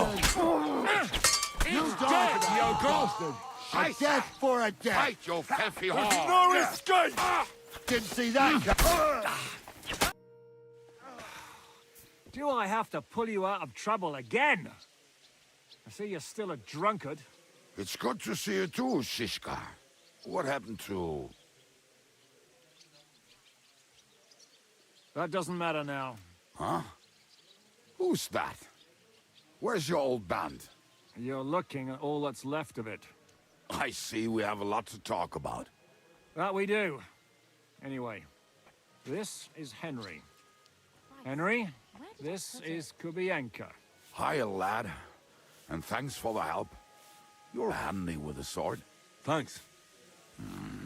You die for that, bastard! A death for a death! Fight, you filthy There's whore! no escape! Didn't see that coming. Do I have to pull you out of trouble again? I see you're still a drunkard. It's good to see you too, Shishka. What happened to... That doesn't matter now. Huh? Who's that? Where's your old band? You're looking at all that's left of it. I see we have a lot to talk about. That we do. Anyway, this is Henry. Henry, this is Kubienka. Hiya, lad. And thanks for the help. You're handy with a sword. Thanks.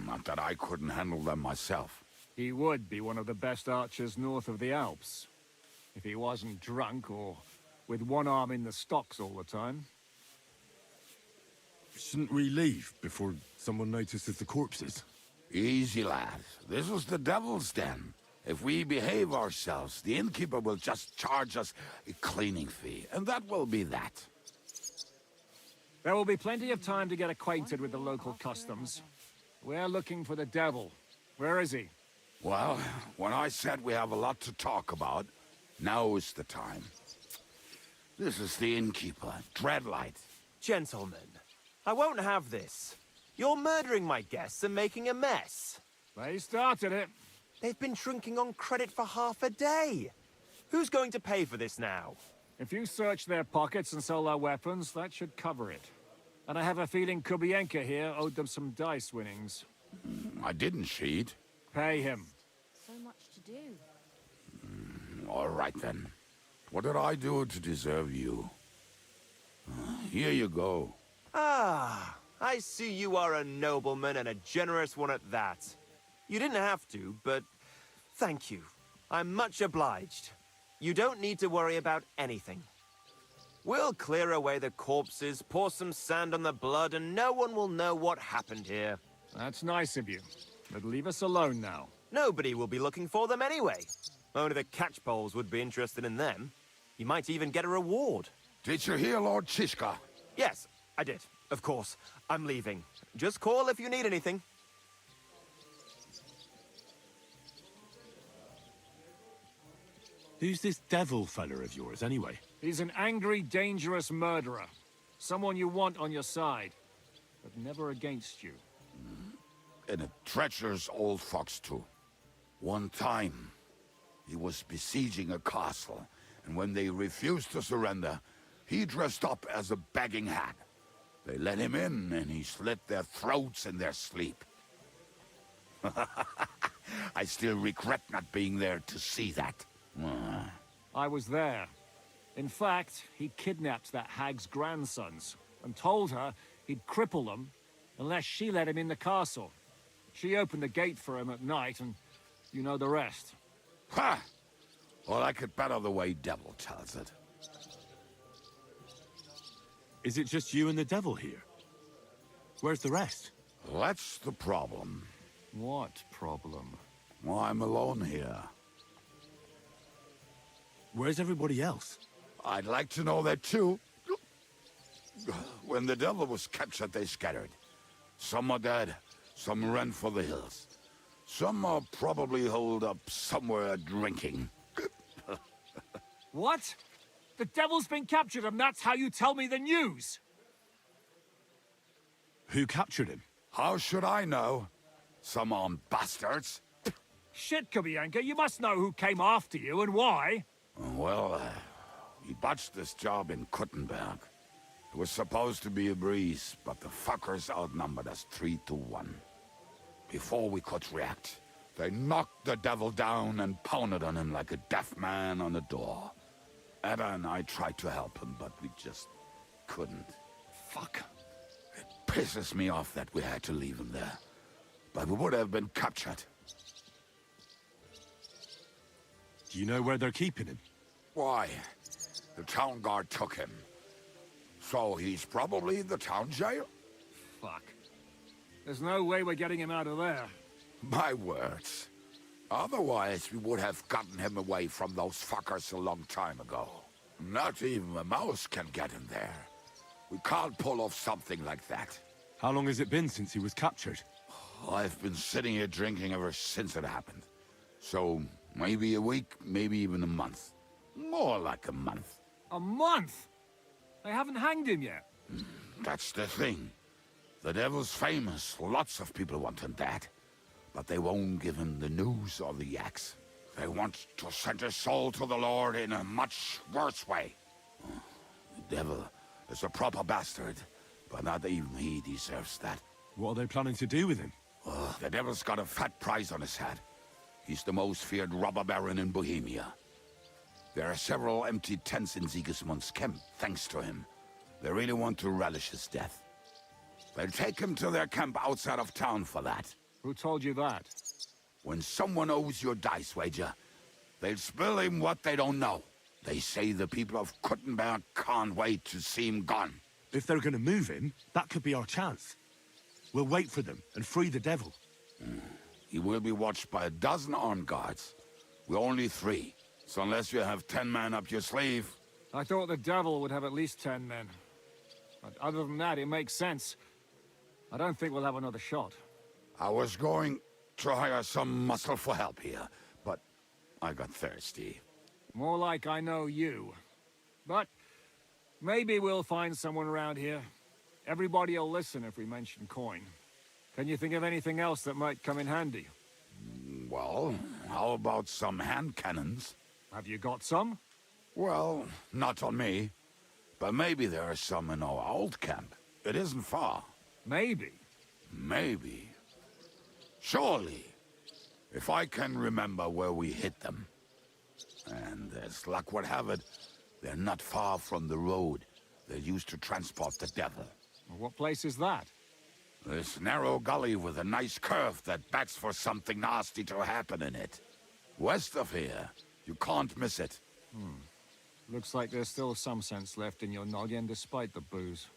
Not that I couldn't handle them myself. He would be one of the best archers north of the Alps. If he wasn't drunk or with one arm in the stocks all the time. Shouldn't we leave before someone notices the corpses? Easy, lad. This was the devil's den. If we behave ourselves, the innkeeper will just charge us a cleaning fee, and that will be that. There will be plenty of time to get acquainted with the local customs. We're looking for the devil. Where is he? Well, when I said we have a lot to talk about, now is the time. This is the innkeeper, Dreadlight. Gentlemen, I won't have this. You're murdering my guests and making a mess. They started it. They've been drinking on credit for half a day. Who's going to pay for this now? If you search their pockets and sell their weapons, that should cover it. And I have a feeling Kubienka here owed them some dice winnings. I didn't cheat. Pay him. So much to do. All right, then. What did I do to deserve you? Here you go. Ah, I see you are a nobleman and a generous one at that. You didn't have to, but thank you. I'm much obliged. You don't need to worry about anything. We'll clear away the corpses, pour some sand on the blood, and no one will know what happened here. That's nice of you. But leave us alone now. Nobody will be looking for them anyway. Only the catchpoles would be interested in them. You might even get a reward. Did you hear Lord Shishka? Yes, I did. Of course. I'm leaving. Just call if you need anything. Who's this devil fella of yours, anyway? He's an angry, dangerous murderer. Someone you want on your side, but never against you. And a treacherous old fox, too. One time, he was besieging a castle, and when they refused to surrender, he dressed up as a begging hat. They let him in, and he slit their throats in their sleep. I still regret not being there to see that. I was there. In fact, he kidnapped that hag's grandsons and told her he'd cripple them unless she let him in the castle. She opened the gate for him at night, and you know the rest. Ha! Well, I could better the way Devil tells it. Is it just you and the devil here? Where's the rest? That's the problem. What problem? Well, I'm alone here. Where's everybody else? I'd like to know that too. When the devil was captured, they scattered. Some are dead, some ran for the hills. Some are probably holed up somewhere drinking. What? The devil's been captured and that's how you tell me the news? Who captured him? How should I know? Some armed bastards. Shit, Kubianka, you must know who came after you and why. Well, he botched this job in Kuttenberg. It was supposed to be a breeze, but the fuckers outnumbered us 3-1. Before we could react, they knocked the devil down and pounded on him like a deaf man on a door. Ada and I tried to help him, but we just couldn't. Fuck. It pisses me off that we had to leave him there. But we would have been captured. Do you know where they're keeping him? Why? The town guard took him. So he's probably in the town jail? Fuck. There's no way we're getting him out of there. My words. Otherwise, we would have gotten him away from those fuckers a long time ago. Not even a mouse can get him there. We can't pull off something like that. How long has it been since he was captured? I've been sitting here drinking ever since it happened. So, maybe a week, maybe even a month. More like a month. A month? They haven't hanged him yet. That's the thing. The devil's famous. Lots of people want him dead. But they won't give him the news or the axe. They want to send his soul to the Lord in a much worse way. The devil is a proper bastard, but not even he deserves that. What are they planning to do with him? The devil's got a fat price on his head. He's the most feared robber baron in Bohemia. There are several empty tents in Sigismund's camp, thanks to him. They really want to relish his death. They'll take him to their camp outside of town for that. Who told you that? When someone owes you a dice wager, they'll spill him what they don't know. They say the people of Kuttenberg can't wait to see him gone. If they're gonna move him, that could be our chance. We'll wait for them and free the devil. He will be watched by a dozen armed guards. We're only 3, so unless you have 10 men up your sleeve... I thought the devil would have at least 10 men. But other than that, it makes sense. I don't think we'll have another shot. I was going to hire some muscle for help here, but I got thirsty. More like I know you. But maybe we'll find someone around here. Everybody will listen if we mention coin. Can you think of anything else that might come in handy? Well, how about some hand cannons? Have you got some? Well, not on me. But maybe there are some in our old camp. It isn't far. Maybe. Maybe. Surely. If I can remember where we hid them. And as luck would have it, they're not far from the road they used to transport the devil. What place is that? This narrow gully with a nice curve that backs for something nasty to happen in it. West of here. You can't miss it. Looks like there's still some sense left in your noggin despite the booze.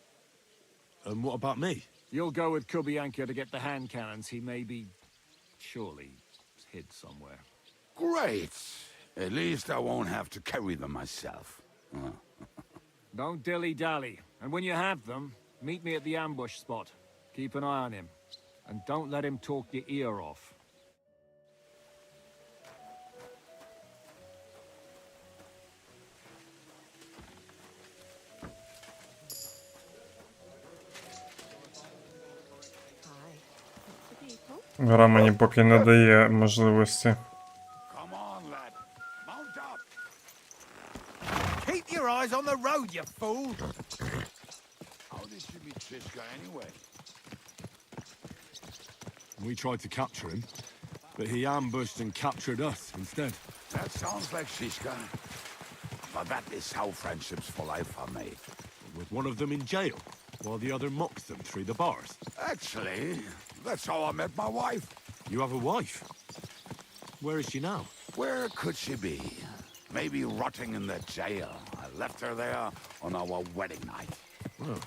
And what about me? You'll go with Kubianka to get the hand cannons. He may be... surely hid somewhere. Great. At least I won't have to carry them myself. Don't dilly-dally. And when you have them, meet me at the ambush spot. Keep an eye on him. And don't let him talk your ear off. Гра мені поки не дає можливості. Come on, lad. Mount up. Keep your eyes on the road, you fool! How did you meet Shishka anyway? We tried to capture him, but he ambushed and captured us instead. That sounds like Shishka. But that is how friendships for life are made. With one of them in jail, while the other mocks them through the bars. Actually, that's how I met my wife. You have a wife? Where is she now? Where could she be? Maybe rotting in the jail. I left her there on our wedding night. Oh.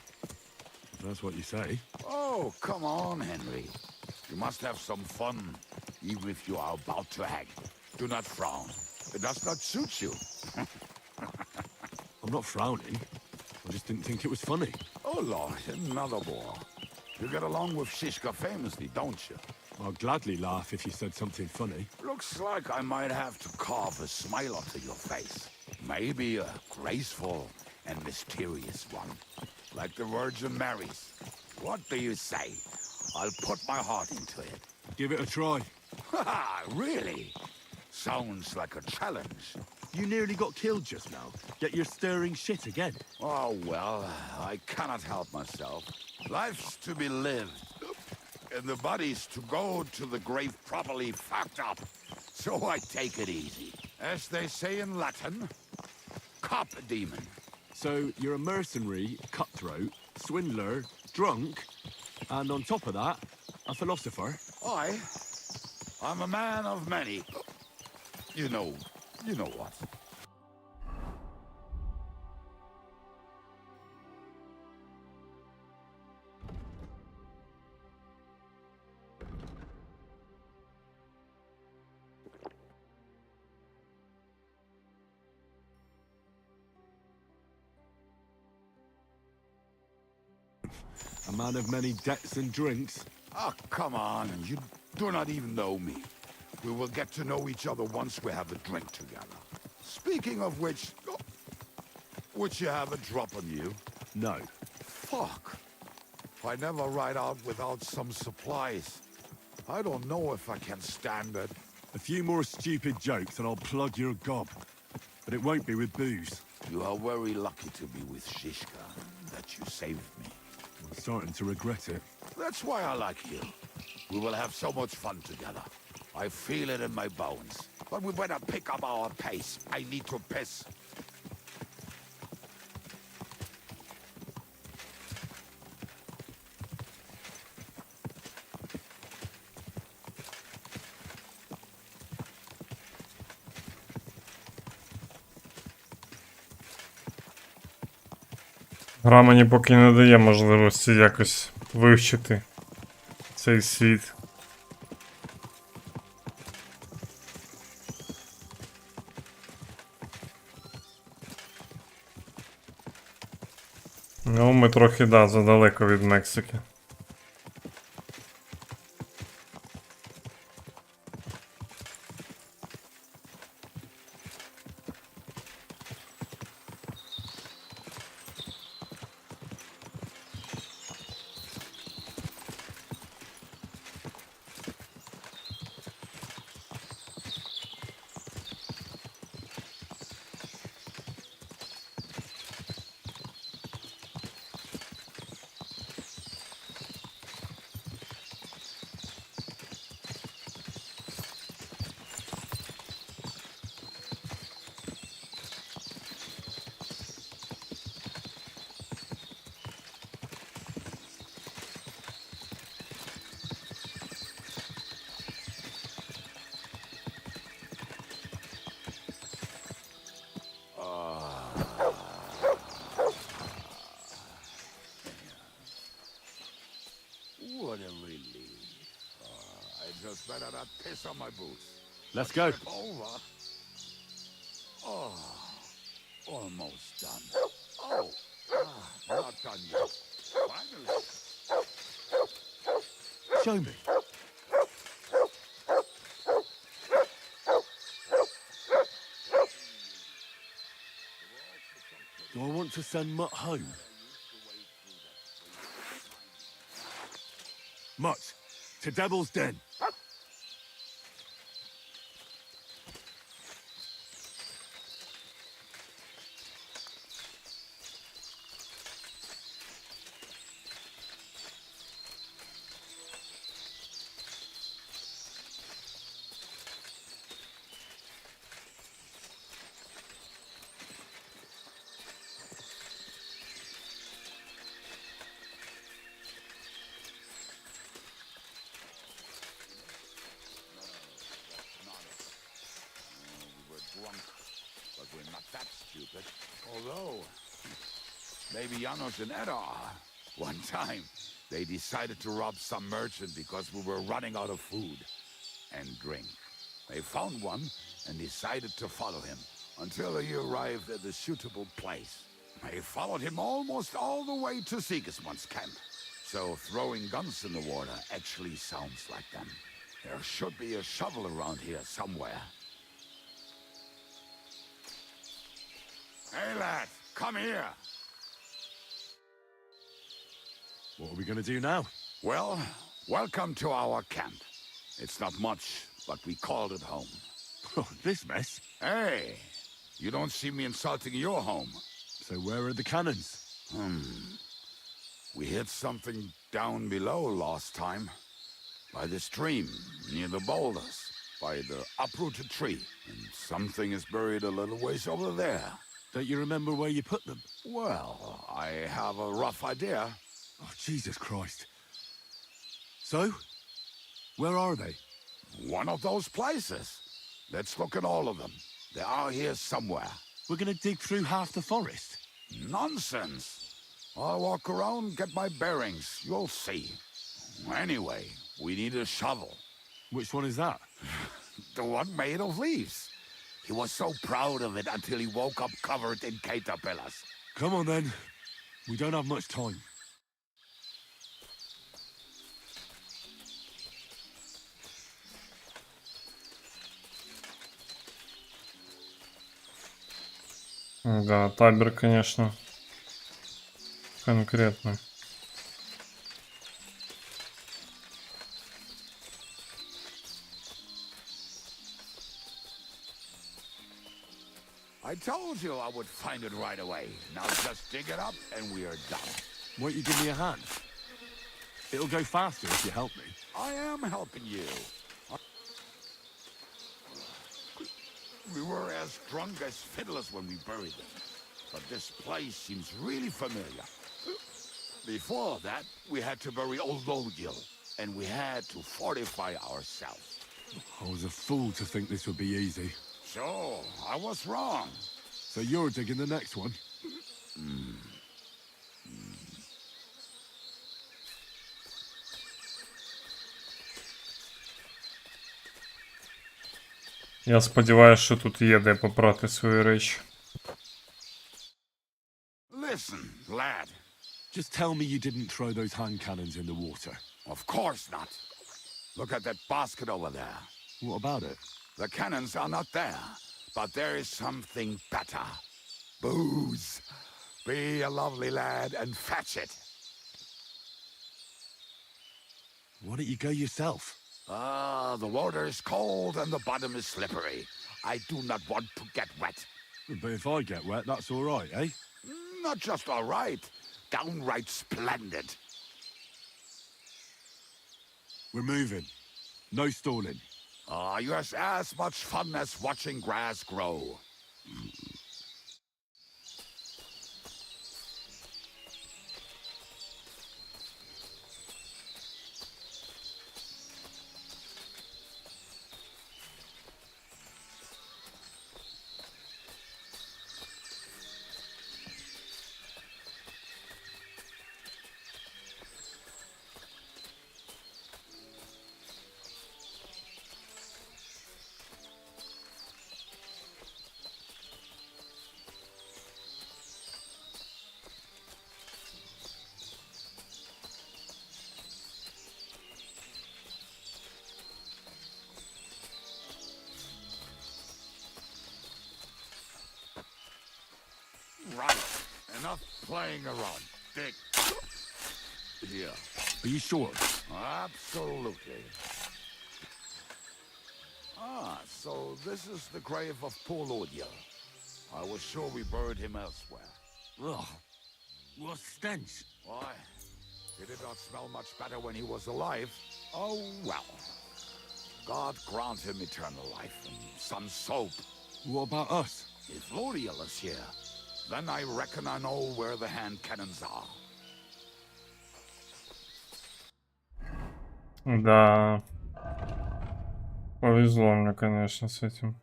That's what you say. Oh, come on, Henry. You must have some fun, even if you are about to hang. Do not frown. It does not suit you. I'm not frowning. I just didn't think it was funny. Oh, Lord, another bore. You get along with Shishka famously, don't you? I'll gladly laugh if you said something funny. Looks like I might have to carve a smile onto your face. Maybe a graceful and mysterious one. Like the Virgin Mary's. What do you say? I'll put my heart into it. Give it a try. Ha! Really? Sounds like a challenge. You nearly got killed just now, yet you're stirring shit again. Oh, well, I cannot help myself. Life's to be lived. And the body's to go to the grave properly fucked up. So I take it easy. As they say in Latin, cop a demon. So you're a mercenary, cutthroat, swindler, drunk, and on top of that, a philosopher? I'm a man of many. You know what. A man of many debts and drinks. Oh, come on. You do not even know me. We will get to know each other once we have a drink together. Speaking of which, would you have a drop on you? No. Fuck. I never ride out without some supplies. I don't know if I can stand it. A few more stupid jokes and I'll plug your gob. But it won't be with booze. You are very lucky to be with Shishka, that you saved me. I'm starting to regret it. That's why I like you. We will have so much fun together. I feel it in my bones. But we better pick up our pace. I need to piss. Гра мені поки не дає можливості якось вивчити цей світ. Ну, ми трохи, да, задалеко від Мексики. What a relief. I just better not piss on my boots. Let's go. Trip over. Oh, almost done. Oh, not done yet. Finally. Show me. Do I want to send Mutt home? Mutt, to Devil's Den. But we're not that stupid. Although, maybe Janos and Ed are. One time, they decided to rob some merchant because we were running out of food and drink. They found one and decided to follow him until he arrived at a suitable place. They followed him almost all the way to Sigismund's camp. So throwing guns in the water actually sounds like them. There should be a shovel around here somewhere. Hey lad, come here. What are we gonna do now? Well, welcome to our camp. It's not much, but we called it home. Oh, this mess? Hey, you don't see me insulting your home. So where are the cannons? We hit something down below last time. By the stream, near the boulders, by the uprooted tree. And something is buried a little ways over there. Don't you remember where you put them? Well, I have a rough idea. Oh, Jesus Christ. So? Where are they? One of those places. Let's look at all of them. They are here somewhere. We're gonna dig through half the forest. Nonsense. I'll walk around, get my bearings. You'll see. Anyway, we need a shovel. Which one is that? The one made of leaves. He was so proud of it until he woke up covered in caterpillars. Come on then. We don't have much time. Да, табер, конечно, конкретно. I told you I would find it right away. Now just dig it up and we are done. Won't you give me a hand? It'll go faster if you help me. I am helping you. We were as drunk as fiddlers when we buried them. But this place seems really familiar. Before that, we had to bury old Lodil, and we had to fortify ourselves. I was a fool to think this would be easy. So, I was wrong. So you're digging the next one? Я сподіваюся, що тут є де попрати свої речі. Listen, lad. Just tell me you didn't throw those hand cannons in the water. Of course not. Look at that basket over there. What about it? The cannons are not there, but there is something better. Booze. Be a lovely lad and fetch it. Why don't you go yourself? The water is cold and the bottom is slippery. I do not want to get wet. But if I get wet, that's all right, eh? Not just all right. Downright splendid. We're moving. No stalling. You have as much fun as watching grass grow. Right. Enough playing around. Dig. Here. Are you sure? Absolutely. So this is the grave of poor Lodil. I was sure we buried him elsewhere. Ugh. What stench. Why? He did not smell much better when he was alive. Oh, well. God grant him eternal life and some soap. What about us? If Lodil is here, then I reckon I know where the hand cannons are. Да. Повезло мне, конечно, с этим.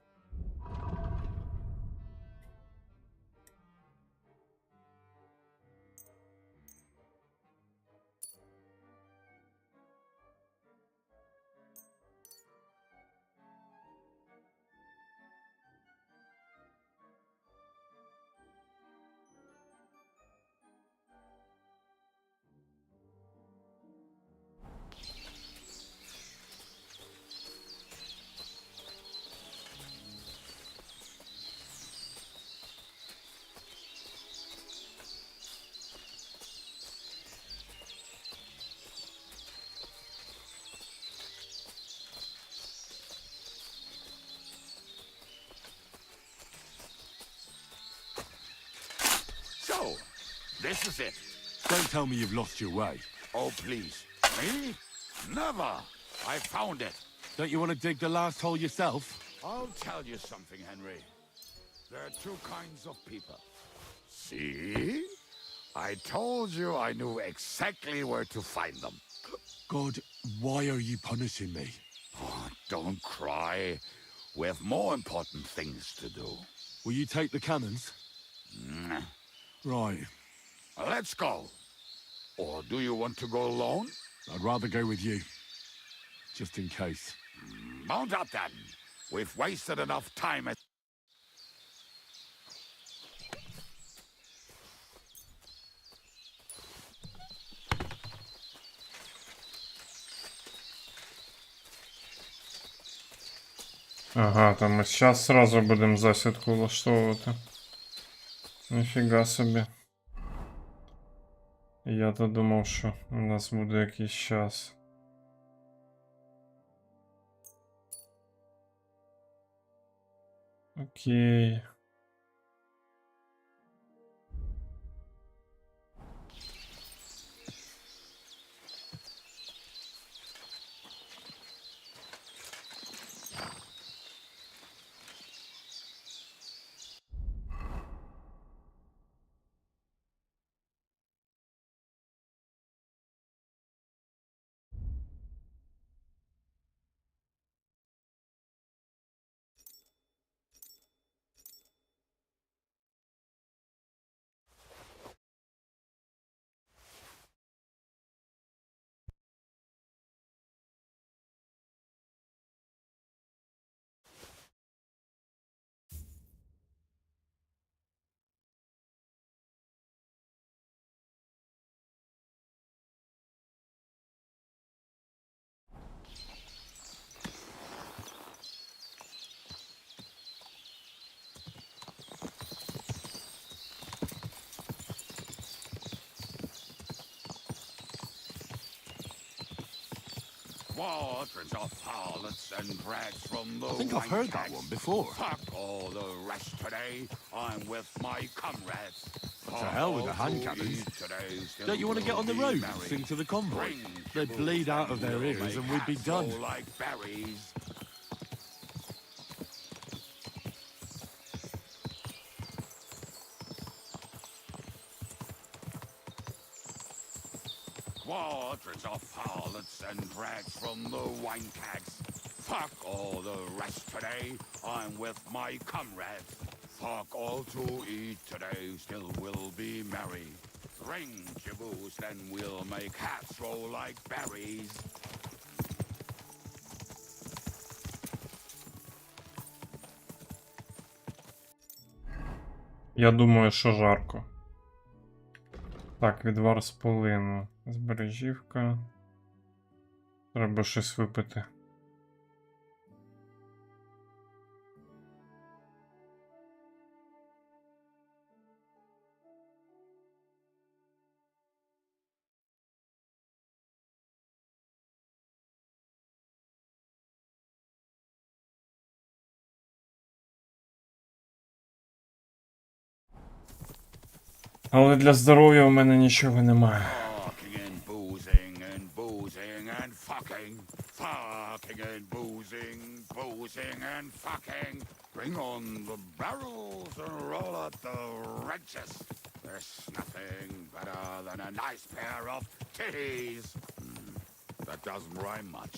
This is it. Don't tell me you've lost your way. Oh, please. Me? Never. I found it. Don't you want to dig the last hole yourself? I'll tell you something, Henry. There are two kinds of people. See? I told you I knew exactly where to find them. God, why are you punishing me? Oh, don't cry. We have more important things to do. Will you take the cannons? Nah. Right. Let's go. Or do you want to go alone? I'd rather go with you. Just in case. Mount up then. We've wasted enough time at... Ага, там ми зараз сразу будемо засідку влаштовувати. Ніфіга собі. Я-то думав, що у нас буде якийсь час. Окей. Waters of harlots and brags from the I think I've heard that one before. Fuck all the rest today. I'm with my comrades. To hell with the hand cannons. Don't you want to get on the road and sing to the convoy? They'd bleed out of their ears and we'd be done. Like berries. Waters of harlots and drags from the wine kegs. Fuck all the rest today. I'm with my comrades. Fuck all to eat today. Still we'll be merry. Drink your booze, then we'll make hats roll like berries. Я думаю, що жарко. Так, відвар з полину. Збережівка. Треба щось випити. Але для здоров'я у мене нічого немає. Fucking and boozing and boozing and fucking. Fucking and boozing, boozing and fucking. Bring on the barrels and roll out the wrenches. There's nothing better than a nice pair of titties. That doesn't rhyme much.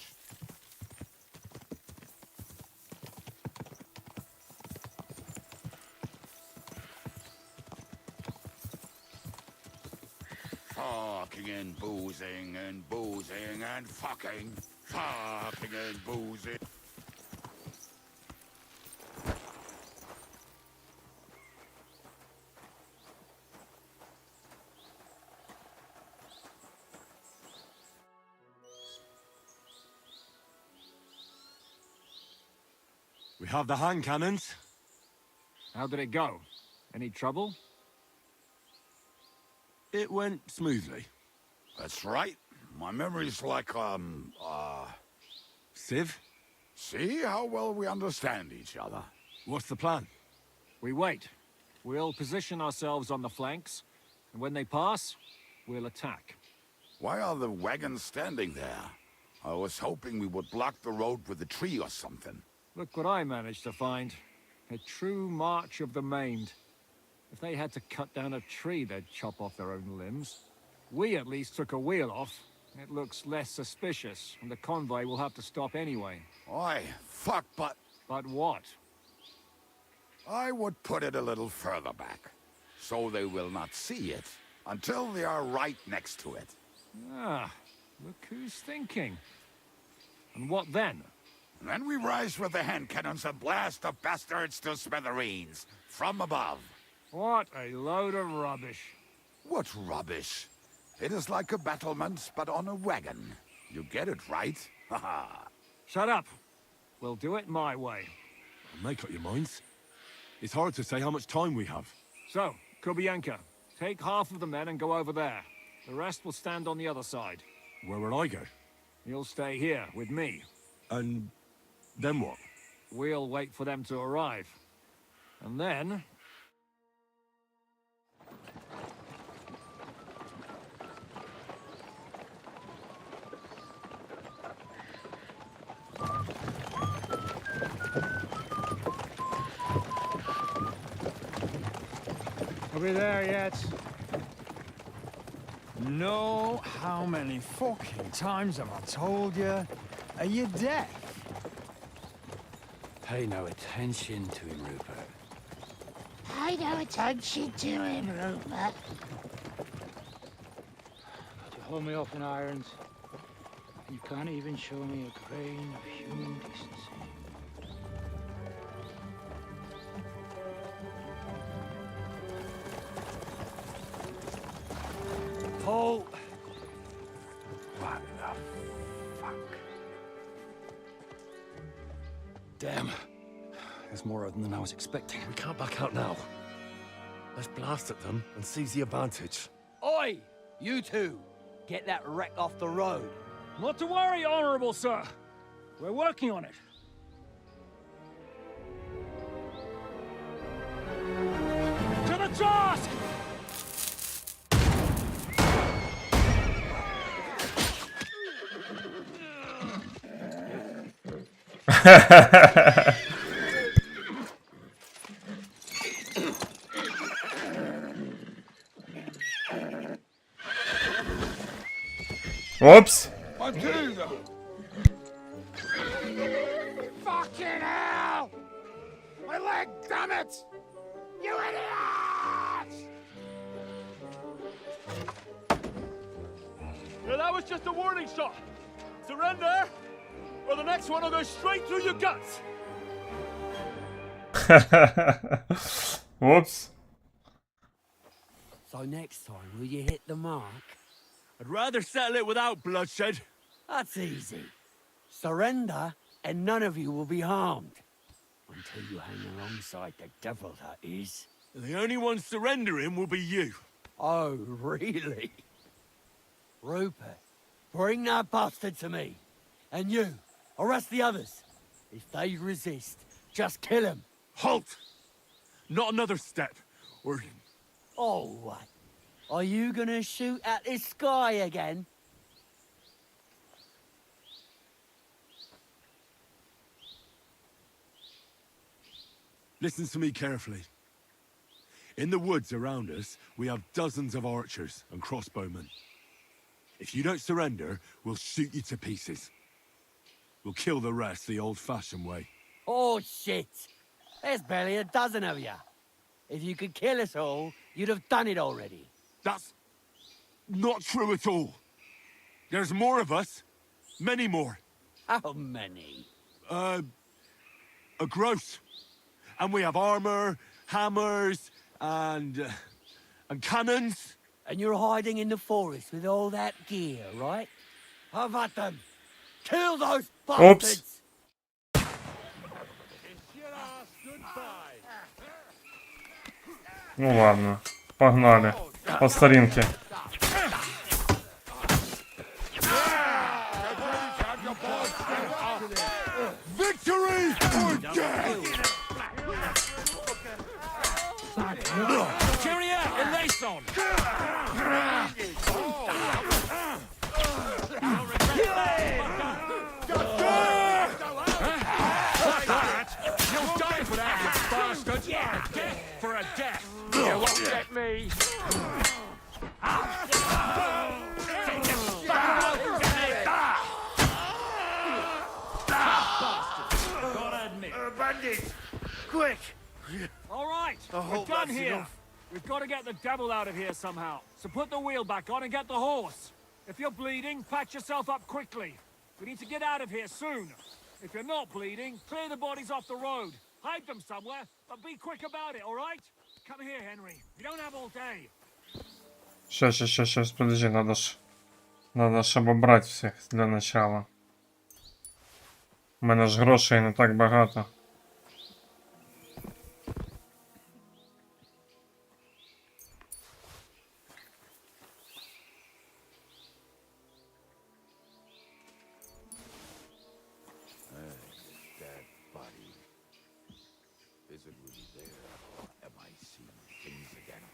Fucking and boozing and boozing and fucking. Fucking and boozing. We have the hand cannons. How did it go? Any trouble? It went smoothly. That's right. My memory's like, Civ? See how well we understand each other. What's the plan? We wait. We'll position ourselves on the flanks, And when they pass, we'll attack. Why are the wagons standing there? I was hoping we would block the road with a tree or something. Look what I managed to find. A true march of the maimed. If they had to cut down a tree, they'd chop off their own limbs. We at least took a wheel off. It looks less suspicious, and the convoy will have to stop anyway. Oi, fuck, but... But what? I would put it a little further back, so they will not see it until they are right next to it. Ah, look who's thinking. And what then? Then we rise with the hand cannons and blast the bastards to smithereens, from above. What a load of rubbish. What rubbish? It is like a battlement, but on a wagon. You get it, right? Haha. Shut up. We'll do it my way. Make up your minds. It's hard to say how much time we have. So, Kubienka, take half of the men and go over there. The rest will stand on the other side. Where will I go? You'll stay here with me. And then what? We'll wait for them to arrive. And then... Are we there yet? No, how many fucking times have I told you? Are you deaf? Pay no attention to him, Rupert. Pay no attention to him, Rupert. You hold me up in irons. You can't even show me a grain of human decency. Paul! What the fuck? Damn. There's more of them than I was expecting. We can't back out now. Let's blast at them and seize the advantage. Oi! You two! Get that wreck off the road. Not to worry, Honorable Sir. We're working on it. To the task! Whoops. Fucking hell! My leg, damn it! You idiot! Yeah, that was just a warning shot. Surrender, or the next one will go straight through your guts. Whoops. So next time, will you hit the mark? I'd rather settle it without bloodshed. That's easy. Surrender, and none of you will be harmed. Until you hang alongside the devil, that is. The only one surrendering will be you. Oh, really? Rupert, bring that bastard to me. And you, arrest the others. If they resist, just kill them. Halt! Not another step, or... Oh, what? Are you gonna shoot at the sky again? Listen to me carefully. In the woods around us, we have dozens of archers and crossbowmen. If you don't surrender, we'll shoot you to pieces. We'll kill the rest the old-fashioned way. Oh, shit! There's barely a dozen of you. If you could kill us all, you'd have done it already. That's not true at all. There's more of us. Many more. How many? A gross. And we have armor, hammers, and cannons. And you're hiding in the forest with all that gear, right? Have at them. Kill those bastards! Ну ладно, погнали. По старинке. Victory or death! Cheerio, and lace on! Quick! All right, I we're hope done that's here. enough. We've got to get the devil out of here somehow. So put the wheel back on and get the horse. If you're bleeding, patch yourself up quickly. We need to get out of here soon. If you're not bleeding, clear the bodies off the road. Hide them somewhere, but be quick about it, all right? Come here, Henry. You don't have all day. Сейчас, подожди, надо ж обобрать всіх для начала. У мене ж грошей не так багато. That body. Is it really there, or am I seeing things again?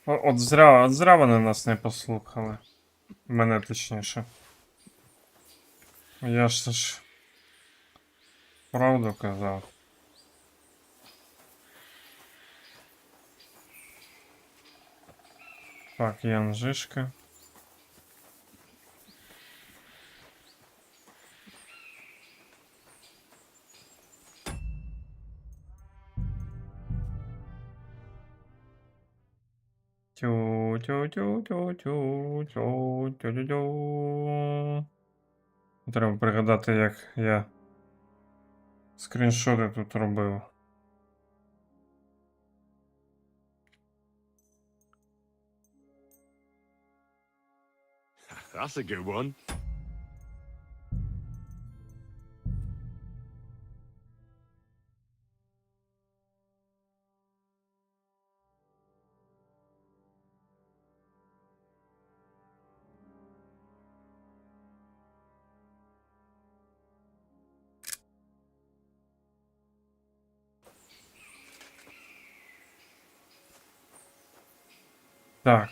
От зря вони нас не послухали. Мене точніше. Я ж правду казав. Так, Янжишка. Тю-тю-тю-тю-тю-тю-тю-тю-тю. Треба пригадати, як я скріншоти тут робив. That's a good one. Так.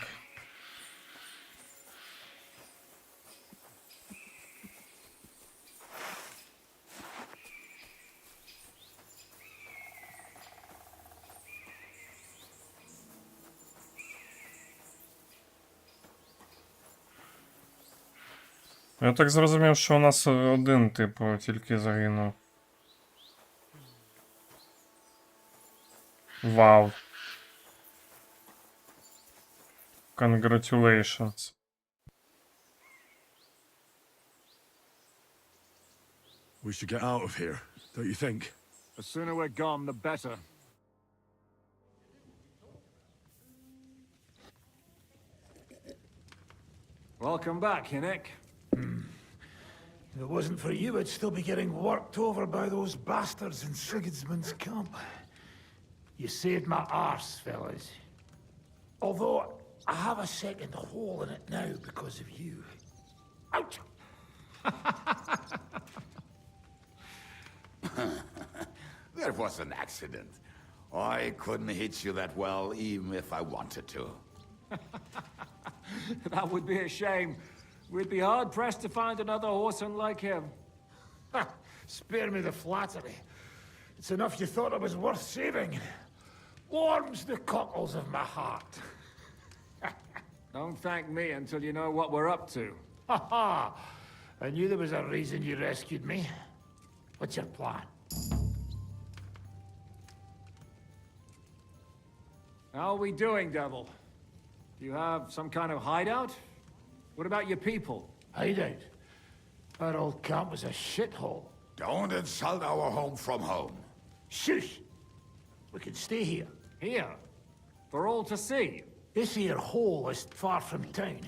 Я так зрозумів, що у нас один, типу, тільки загинув. Вау. Congratulations. We should get out of here, don't you think? The sooner we're gone, the better. Welcome back, Hinnick. If it wasn't for you, I'd still be getting worked over by those bastards in Sigismund's camp. You saved my arse, fellas. Although, I have a second hole in it now because of you. Ouch! That was an accident. I couldn't hit you that well, even if I wanted to. That would be a shame. We'd be hard-pressed to find another horseman like him. Spare me the flattery. It's enough you thought it was worth saving. Warms the cockles of my heart. Don't thank me until you know what we're up to. Ha ha! I knew there was a reason you rescued me. What's your plan? How are we doing, Devil? Do you have some kind of hideout? What about your people? Hideout? Our old camp was a shithole. Don't insult our home from home. Shush! We can stay here. Here? For all to see? This here hole is far from town,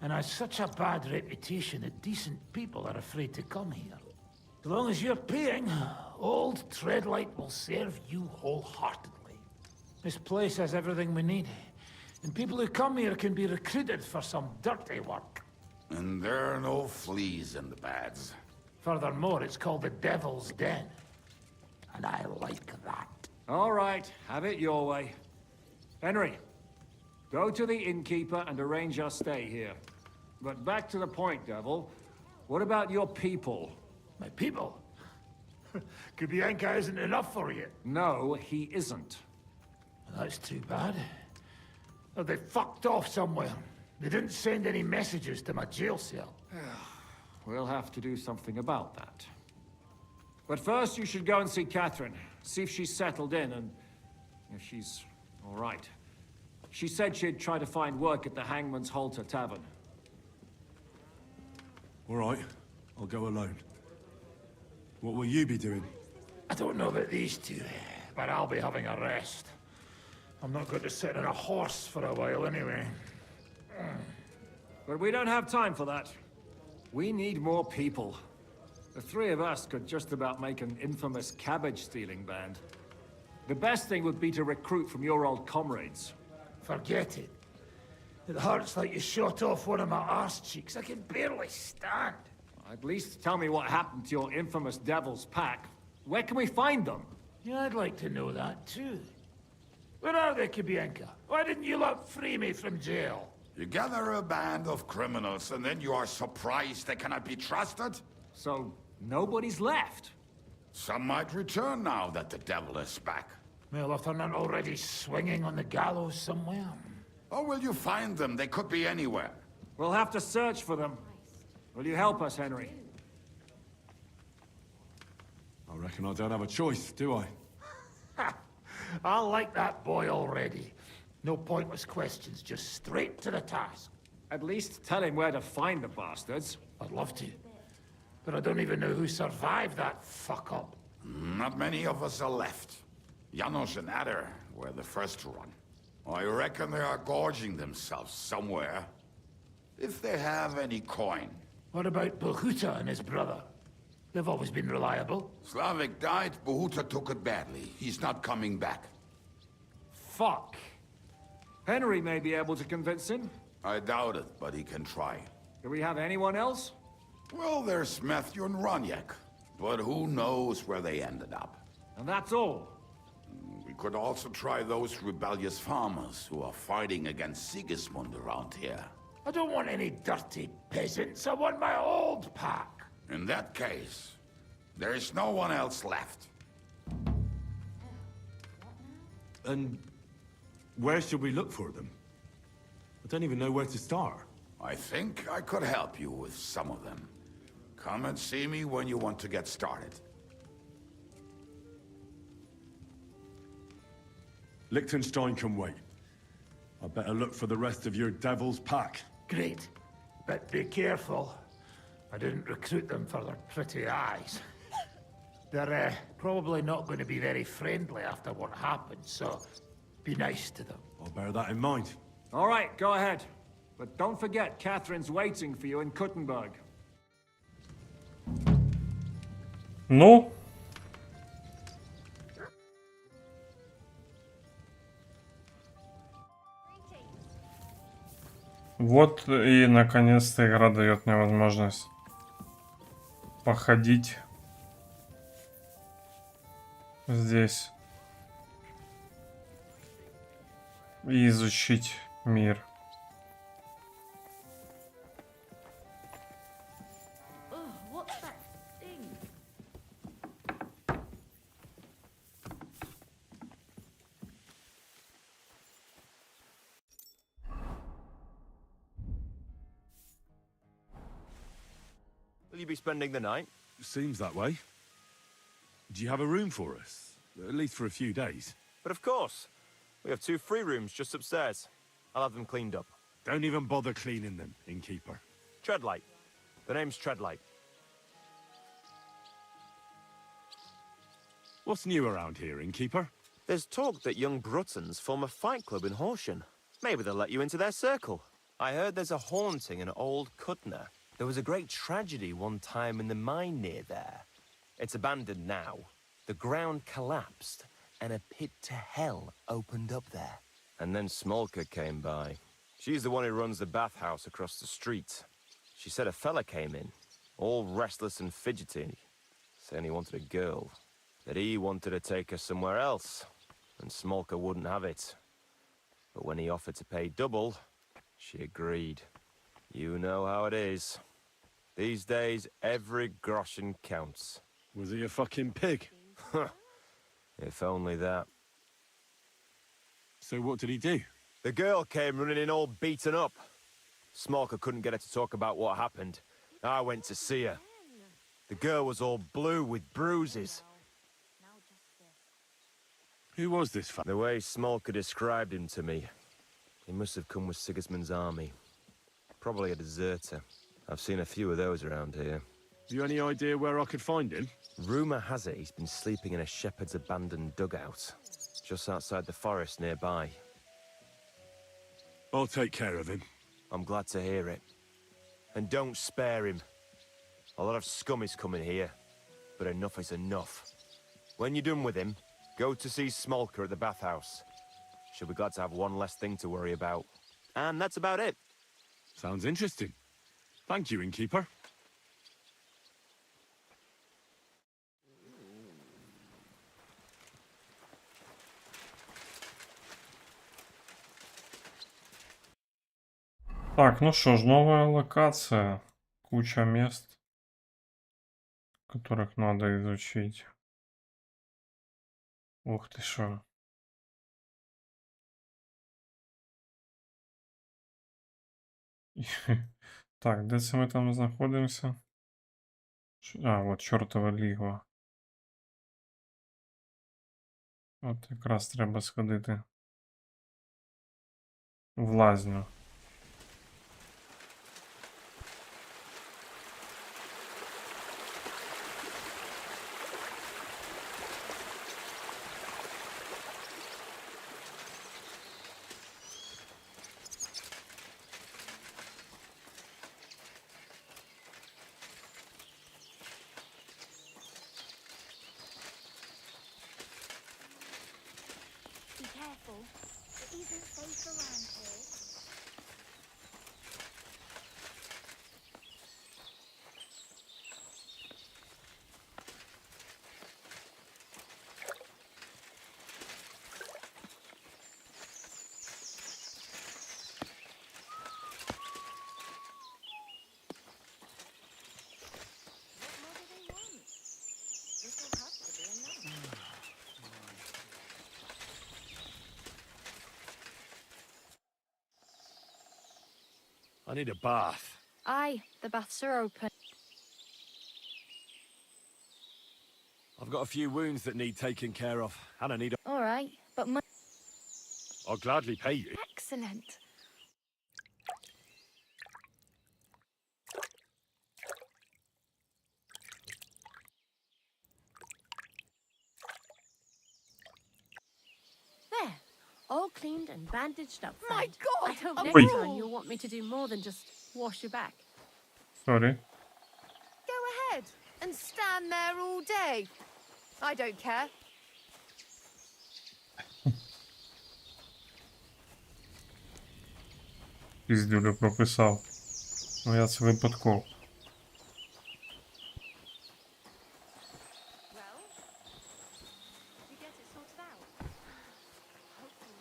and has such a bad reputation that decent people are afraid to come here. As long as you're paying, old Treadlight will serve you wholeheartedly. This place has everything we need, and people who come here can be recruited for some dirty work. And there are no fleas in the beds. Furthermore, it's called the Devil's Den, and I like that. All right, have it your way. Henry, go to the innkeeper and arrange our stay here. But back to the point, Devil. What about your people? My people? Kubianka isn't enough for you. No, he isn't. That's too bad. Oh, they fucked off somewhere. They didn't send any messages to my jail cell. We'll have to do something about that. But first, you should go and see Catherine. See if she's settled in and if she's all right. She said she'd try to find work at the Hangman's Halter Tavern. All right, I'll go alone. What will you be doing? I don't know about these two, but I'll be having a rest. I'm not going to sit on a horse for a while anyway. But we don't have time for that. We need more people. The three of us could just about make an infamous cabbage-stealing band. The best thing would be to recruit from your old comrades. Forget it. It hurts like you shot off one of my arse cheeks. I can barely stand. At least tell me what happened to your infamous Devil's Pack. Where can we find them? Yeah, I'd like to know that too. Where are they, Kibienka? Why didn't you lot free me from jail? You gather a band of criminals and then you are surprised they cannot be trusted? So, nobody's left? Some might return now that the devil is back. Well, if they're not already swinging on the gallows somewhere. Or will you find them? They could be anywhere. We'll have to search for them. Will you help us, Henry? I reckon I don't have a choice, do I? I like that boy already. No pointless questions, just straight to the task. At least tell him where to find the bastards. I'd love to. But I don't even know who survived that fuck-up. Not many of us are left. Janos and Adder were the first to run. I reckon they are gorging themselves somewhere. If they have any coin. What about Bohuta and his brother? They've always been reliable. Slavik died, Bohuta took it badly. He's not coming back. Fuck. Henry may be able to convince him. I doubt it, but he can try. Do we have anyone else? Well, there's Matthew and Roniak, but who knows where they ended up. And that's all. We could also try those rebellious farmers who are fighting against Sigismund around here. I don't want any dirty peasants. I want my old pack. In that case, there is no one else left. And where should we look for them? I don't even know where to start. I think I could help you with some of them. Come and see me when you want to get started. Liechtenstein can wait. I better look for the rest of your devil's pack. Great. But be careful. I didn't recruit them for their pretty eyes. They're probably not going to be very friendly after what happened, so be nice to them. I'll bear that in mind. All right, go ahead. But don't forget, Catherine's waiting for you in Kuttenberg. Ну? Вот и наконец-то игра дает мне возможность походить здесь и изучить мир. Will you be spending the night? Seems that way. Do you have a room for us? At least for a few days. But of course. We have 2 free rooms just upstairs. I'll have them cleaned up. Don't even bother cleaning them, innkeeper. Treadlight. The name's Treadlight. What's new around here, innkeeper? There's talk that young Bruttons form a fight club in Horsham. Maybe they'll let you into their circle. I heard there's a haunting in Old Kutner. There was a great tragedy one time in the mine near there. It's abandoned now. The ground collapsed, and a pit to hell opened up there. And then Smolka came by. She's the one who runs the bathhouse across the street. She said a fella came in, all restless and fidgety, saying he wanted a girl. That he wanted to take her somewhere else, and Smolka wouldn't have it. But when he offered to pay double, she agreed. You know how it is. These days, every groschen counts. Was he a fucking pig? If only that. So what did he do? The girl came running in all beaten up. Smolker couldn't get her to talk about what happened. I went to see her. The girl was all blue with bruises. Who was this fella? The way Smolker described him to me, he must have come with Sigismund's army. Probably a deserter. I've seen a few of those around here. You any idea where I could find him? Rumour has it he's been sleeping in a shepherd's abandoned dugout, just outside the forest nearby. I'll take care of him. I'm glad to hear it. And don't spare him. A lot of scum is coming here, but enough is enough. When you're done with him, go to see Smolker at the bathhouse. She'll be glad to have one less thing to worry about. And that's about it. Sounds interesting. Thank you, innkeeper. Так, ну что ж, новая локация. Куча мест, которых надо изучить. Ух ты шо. Так, де це ми там знаходимося? А, от чортова лігва. От якраз треба сходити в лазню. Be careful. It isn't safe around here. What more do they want? This'll have to be enough. I need a bath. Aye, the baths are open. I've got a few wounds that need taking care of, and I need a... All right, but I'll gladly pay you. excellent. There, all cleaned and bandaged up. My friend. God, I hope a next bull! time you'll want me to do more than just wash your back. Sorry. Go ahead and stand there all day. I don't care. Піздюлю прописав. Ну я це випадково. Well, you get it sorted out. Hopefully.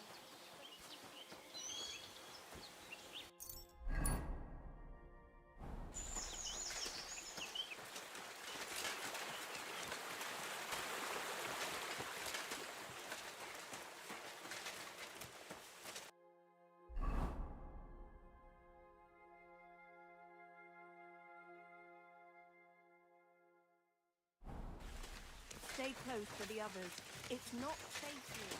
Stay close to the others. It's not safe here.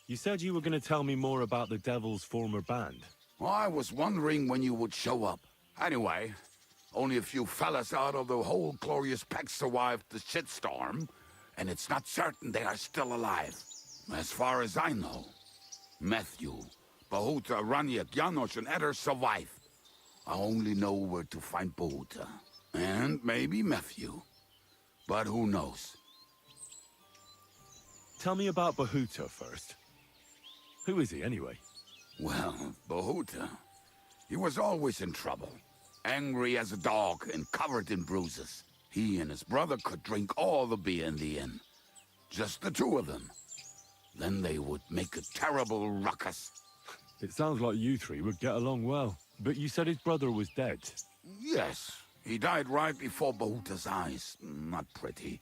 You said you were going to tell me more about the Devil's former band. I was wondering when you would show up. Anyway, only a few fellas out of the whole glorious pack survived the shitstorm, and it's not certain they are still alive. As far as I know, Matthew, Bahuta, Raniak, Janos, and Eder survived. I only know where to find Bahuta. And maybe Matthew. But who knows? Tell me about Bahuta first. Who is he, anyway? Well, Bahuta, he was always in trouble. Angry as a dog and covered in bruises. He and his brother could drink all the beer in the inn. Just the two of them. Then they would make a terrible ruckus. It sounds like you three would get along well. But you said his brother was dead. Yes, he died right before Bahuta's eyes. Not pretty.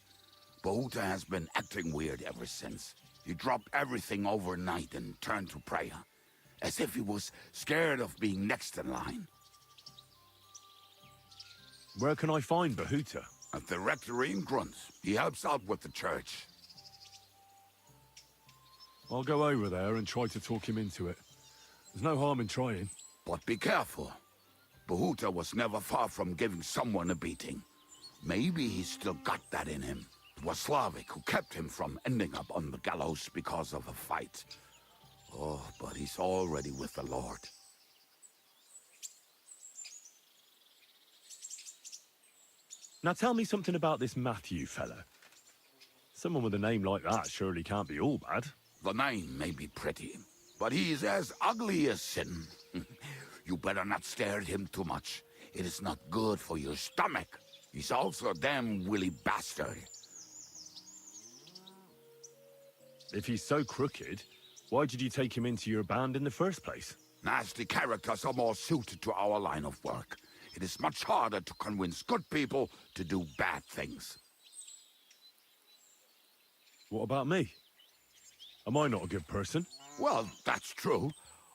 Bahuta has been acting weird ever since. He dropped everything overnight and turned to prayer. As if he was scared of being next in line. Where can I find Bahuta? At the rectory in Grunts. He helps out with the church. I'll go over there and try to talk him into it. There's no harm in trying. But be careful. Bahuta was never far from giving someone a beating. Maybe he's still got that in him. It was Slavic who kept him from ending up on the gallows because of a fight. Oh, but he's already with the Lord. Now tell me something about this Matthew fella. Someone with a name like that surely can't be all bad. The name may be pretty, but he's as ugly as sin. You better not stare at him too much. It is not good for your stomach. He's also a damn willy bastard. If he's so crooked, why did you take him into your band in the first place? Nasty characters are more suited to our line of work. It is much harder to convince good people to do bad things. What about me? Am I not a good person? Well, that's true.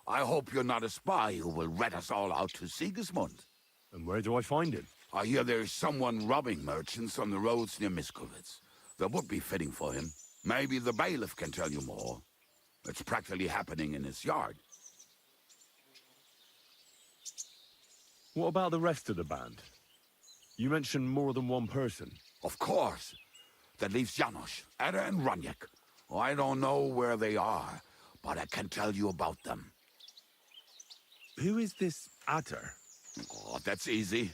I hope you're not a spy who will rat us all out to Sigismund. And where do I find him? I hear there's someone robbing merchants on the roads near Miskovitz. That would be fitting for him. Maybe the bailiff can tell you more. It's practically happening in his yard. What about the rest of the band? You mentioned more than one person. Of course. That leaves Janos, Ada and Raniek. I don't know where they are, but I can tell you about them. Who is this Ada? Oh, that's easy.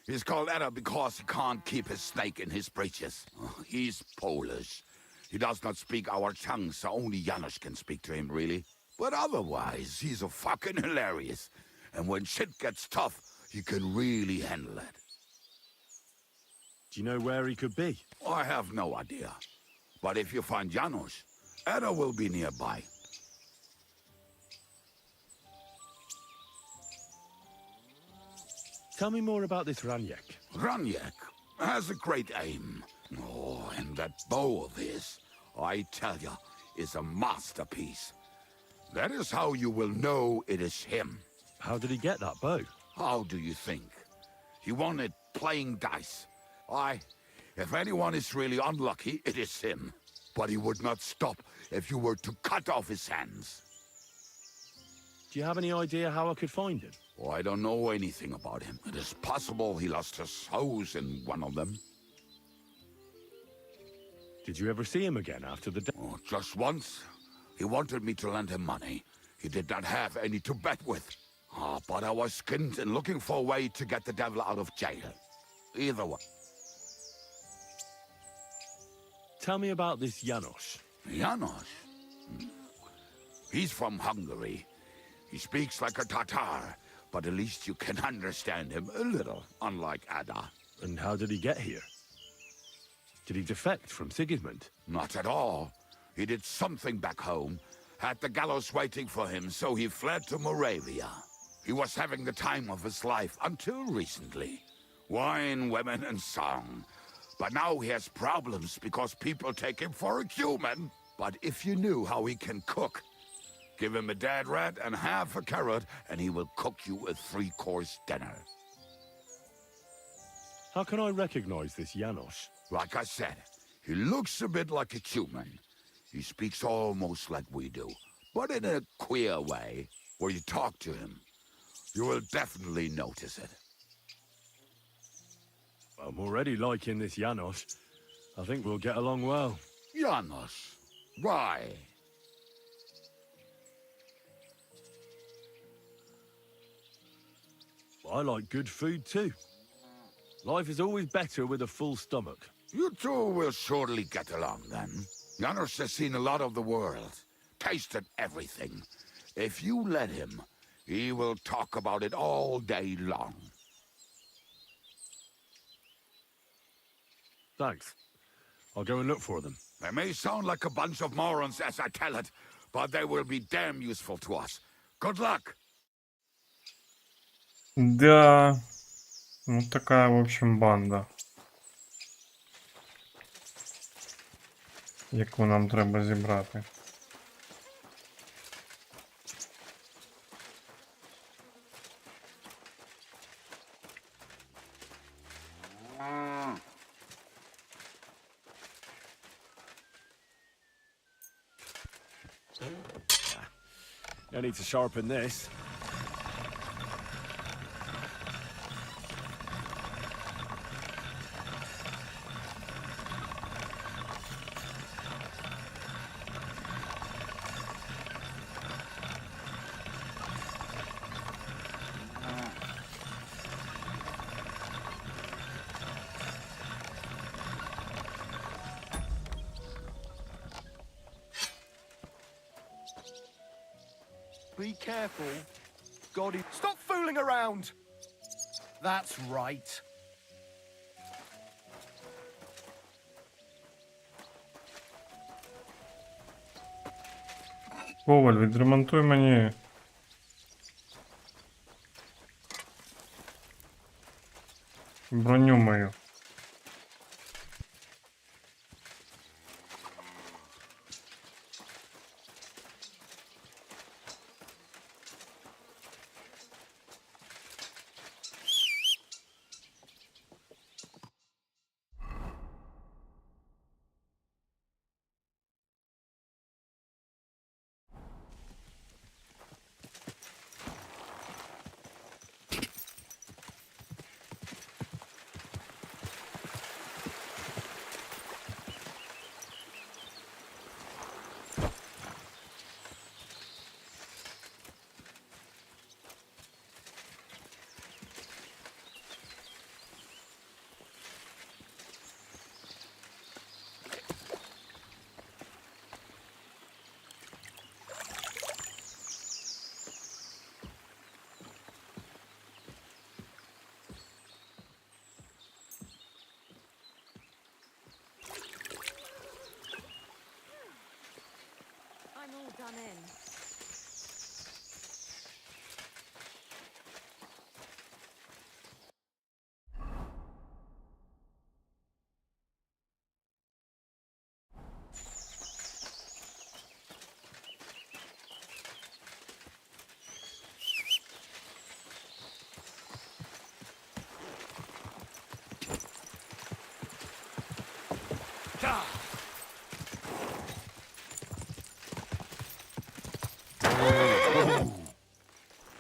He's called Ada because he can't keep his snake in his breeches. He's Polish. He does not speak our tongue, so only Janos can speak to him, really. But otherwise, he's a fucking hilarious. And when shit gets tough, he can really handle it. Do you know where he could be? I have no idea. But if you find Janos, Ada will be nearby. Tell me more about this Raniek. Raniek has a great aim. Oh, and that bow of his, I tell you, is a masterpiece. That is how you will know it is him. How did he get that bow? How do you think? He won it playing dice. If anyone is really unlucky, it is him. But he would not stop if you were to cut off his hands. Do you have any idea how I could find him? Oh, I don't know anything about him. It is possible he lost his hose in one of them. Did you ever see him again after the death? Oh, just once. He wanted me to lend him money. He did not have any to bet with. But I was skinned and looking for a way to get the devil out of jail. Either way. Tell me about this Janos. Janos? He's from Hungary. He speaks like a Tatar, but at least you can understand him a little, unlike Ada. And how did he get here? Did he defect from Sigismund? Not at all. He did something back home, had the gallows waiting for him, so he fled to Moravia. He was having the time of his life until recently. Wine, women, and song. But now he has problems because people take him for a human. But if you knew how he can cook, give him a dead rat and half a carrot, and he will cook you a 3-course dinner. How can I recognize this Janos? Like I said, he looks a bit like a human. He speaks almost like we do, but in a queer way. Where you talk to him, you will definitely notice it. I'm already liking this Janos. I think we'll get along well. Janos? Why? I like good food too. Life is always better with a full stomach. You two will surely get along then. Janos has seen a lot of the world, tasted everything. If you let him, he will talk about it all day long. Thanks. I'll go and look for them. They may sound like a bunch of morons as I tell it, but they will be damn useful to us. Good luck! Да. Вот такая, в общем, банда. Яку нам треба зібрати. No need to sharpen this. Be careful. God, stop fooling around! That's right. Коваль, відремонтуй мені броню мою. I'm all done in.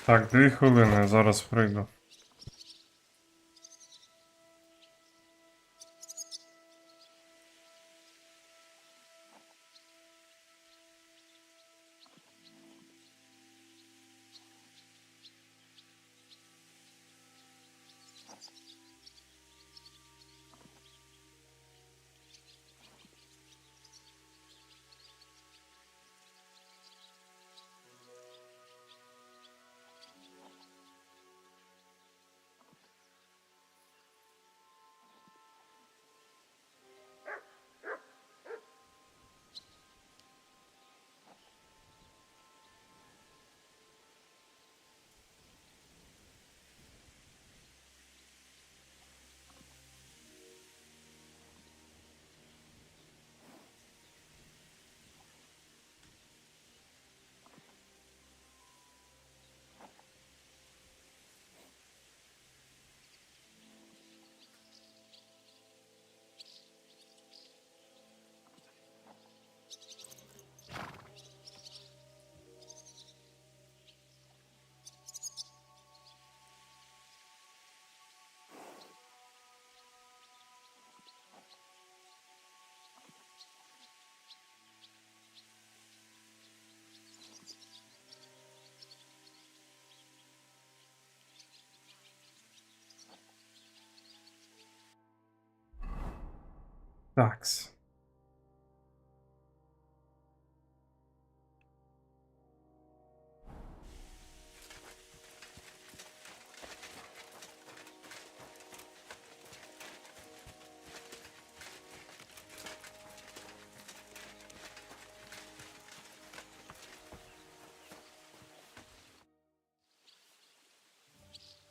Так, 2 хвилини, зараз прийду. Такс.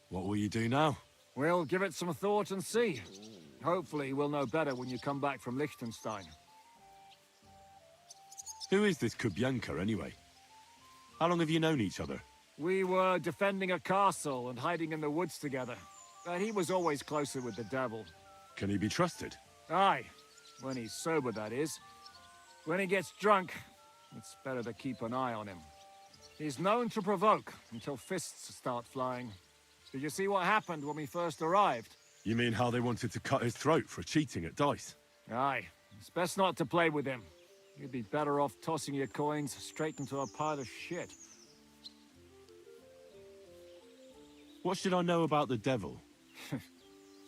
What will you do now? We'll give it some thought and see. Hopefully we'll know better when you come back from Liechtenstein. Who is this Kubyanka, anyway? How long have you known each other? We were defending a castle and hiding in the woods together. But he was always closer with the devil. Can he be trusted? Aye. When he's sober, that is. When he gets drunk, it's better to keep an eye on him. He's known to provoke until fists start flying. Did you see what happened when we first arrived? You mean how they wanted to cut his throat for cheating at dice? Aye. It's best not to play with him. You'd be better off tossing your coins straight into a pile of shit. What should I know about the devil?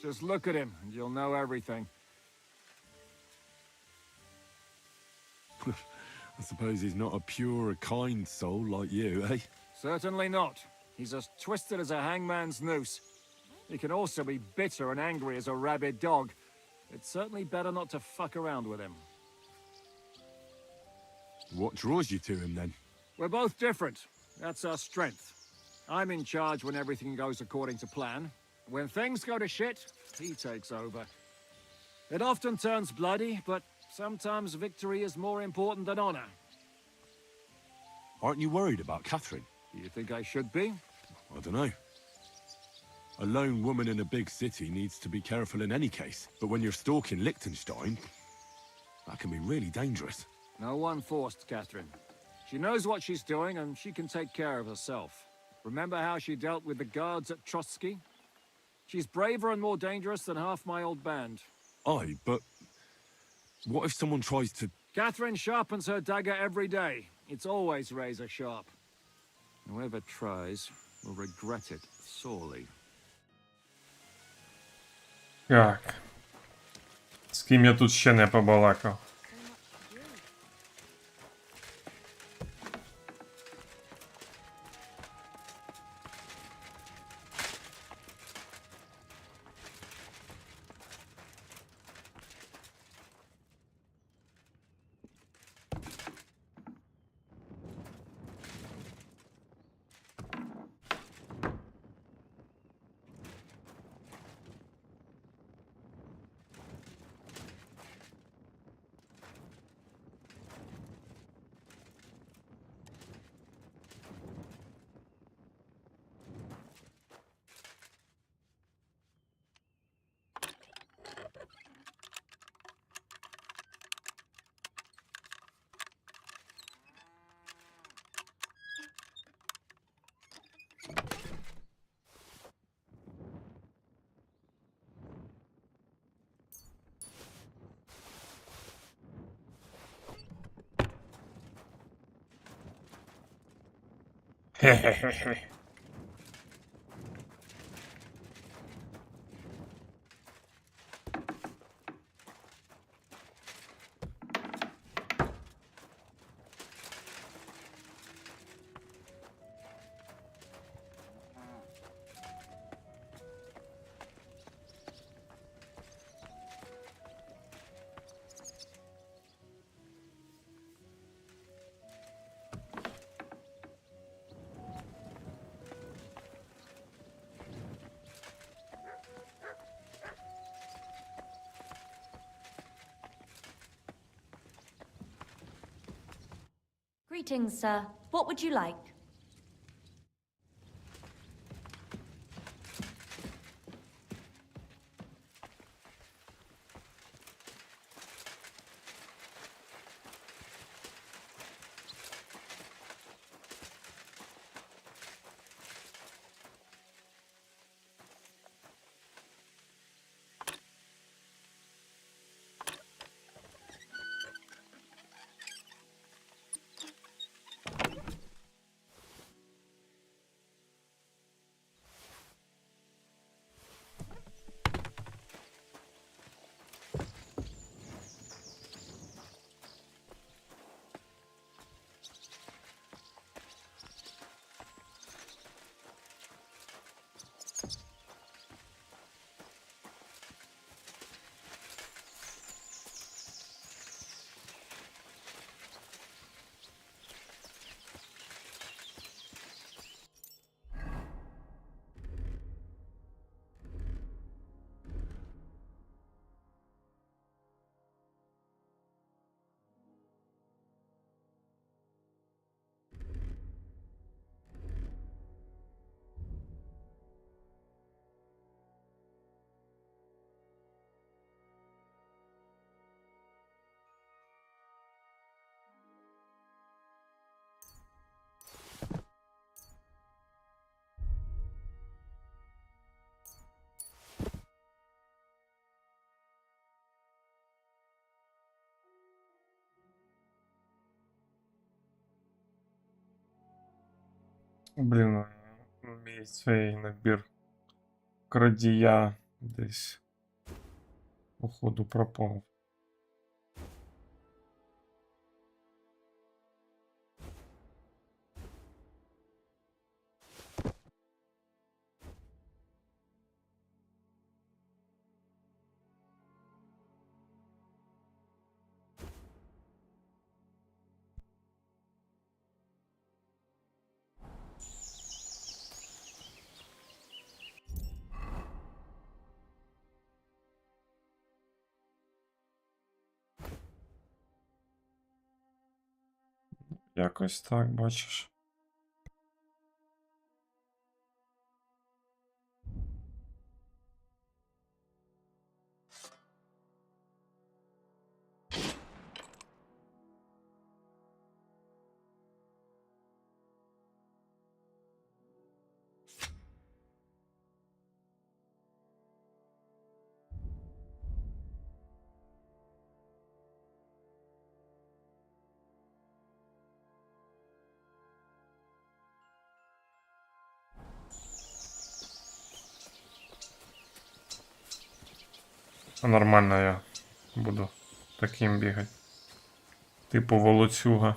Just look at him, and you'll know everything. I suppose he's not a pure, kind soul like you, eh? Certainly not. He's as twisted as a hangman's noose. He can also be bitter and angry as a rabid dog. It's certainly better not to fuck around with him. What draws you to him, then? We're both different. That's our strength. I'm in charge when everything goes according to plan. When things go to shit, he takes over. It often turns bloody, but sometimes victory is more important than honor. Aren't you worried about Catherine? Do you think I should be? I don't know. A lone woman in a big city needs to be careful in any case. But when you're stalking Liechtenstein, that can be really dangerous. No one forced Catherine. She knows what she's doing, and she can take care of herself. Remember how she dealt with the guards at Trotsky? She's braver and more dangerous than half my old band. Aye, but what if someone tries to... Catherine sharpens her dagger every day. It's always razor sharp. Whoever tries will regret it sorely. Так. З ким я тут ще не побалакав? Хе-хе-хе-хе. Greetings, sir. What would you like? Блін, мій цей набір крадія десь походу пропав. Якось так, бачиш. Нормально я буду таким бігати. Типу волоцюга.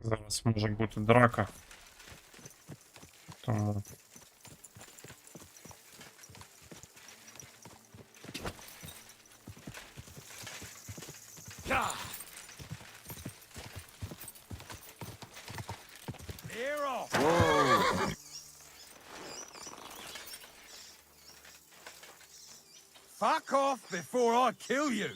Зараз може бути драка. Тому... Fuck off before I kill you!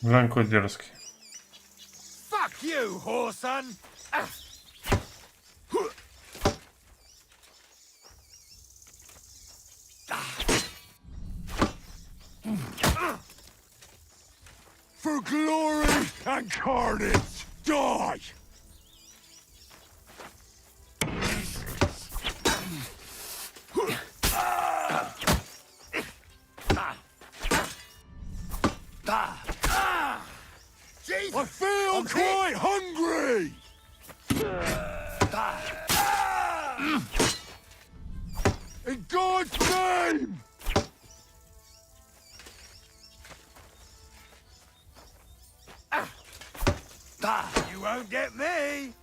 Глянь, какой дерзкий. Fuck you, whoreson! For glory and carnage, die! I feel quite hungry! In God's name! You won't get me!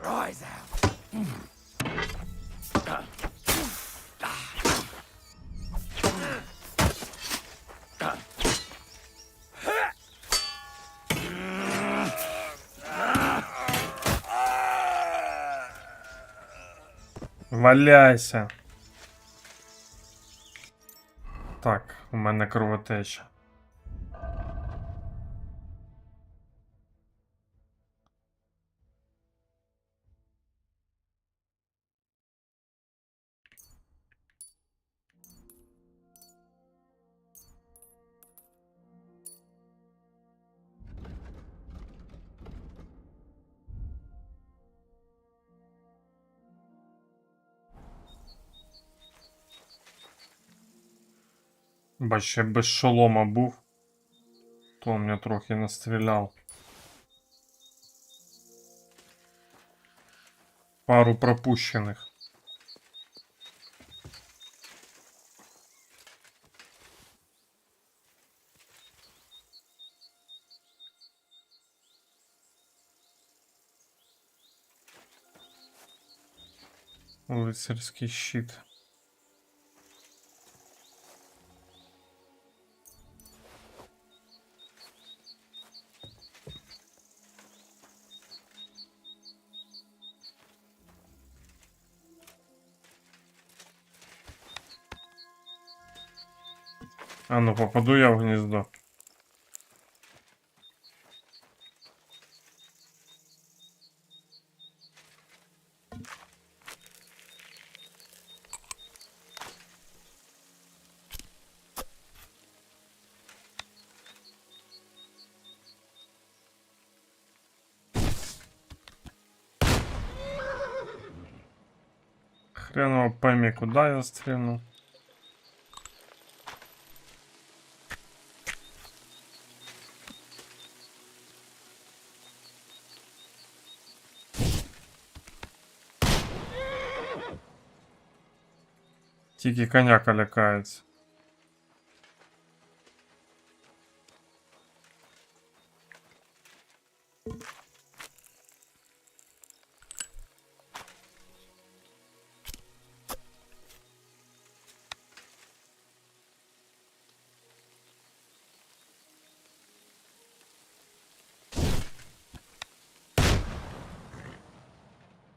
Rise out! Валяйся. Так, у мене кровотеча. Бач, ще без шолома був, то мене трохи настріляв. Пару пропущених. Лицарський щит. А ну попаду я в гніздо. Хрен его пойми, куда я стрельнул. Тільки коняка лякається.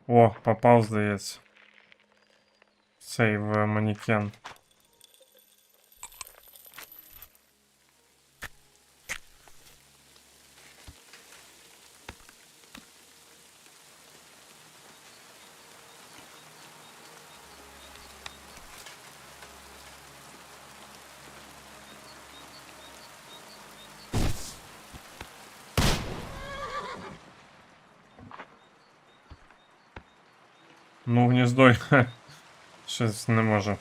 О, попав, здається. Цей в манекен. Ну, гніздо щось не може.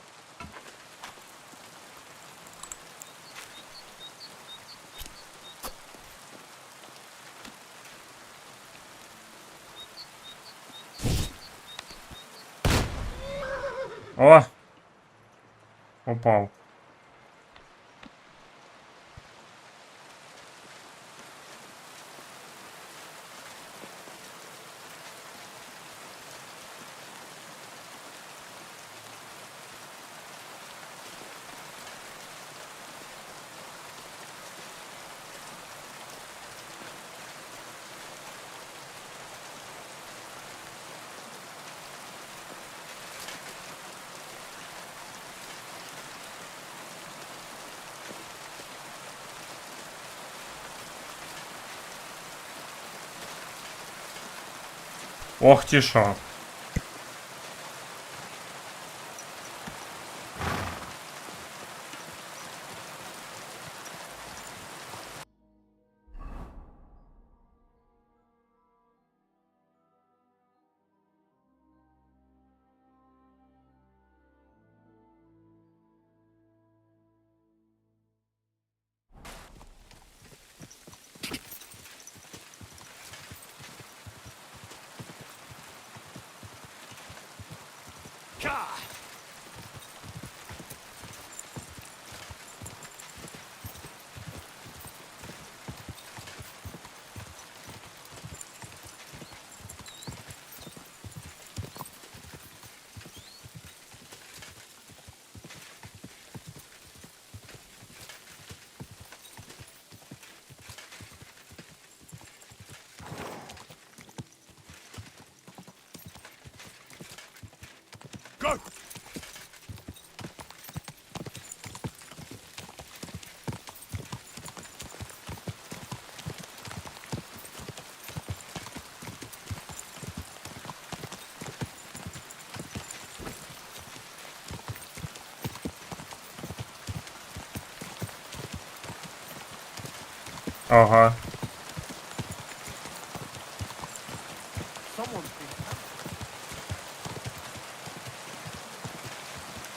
О! Попав. Ох ти шо. Go! Ага.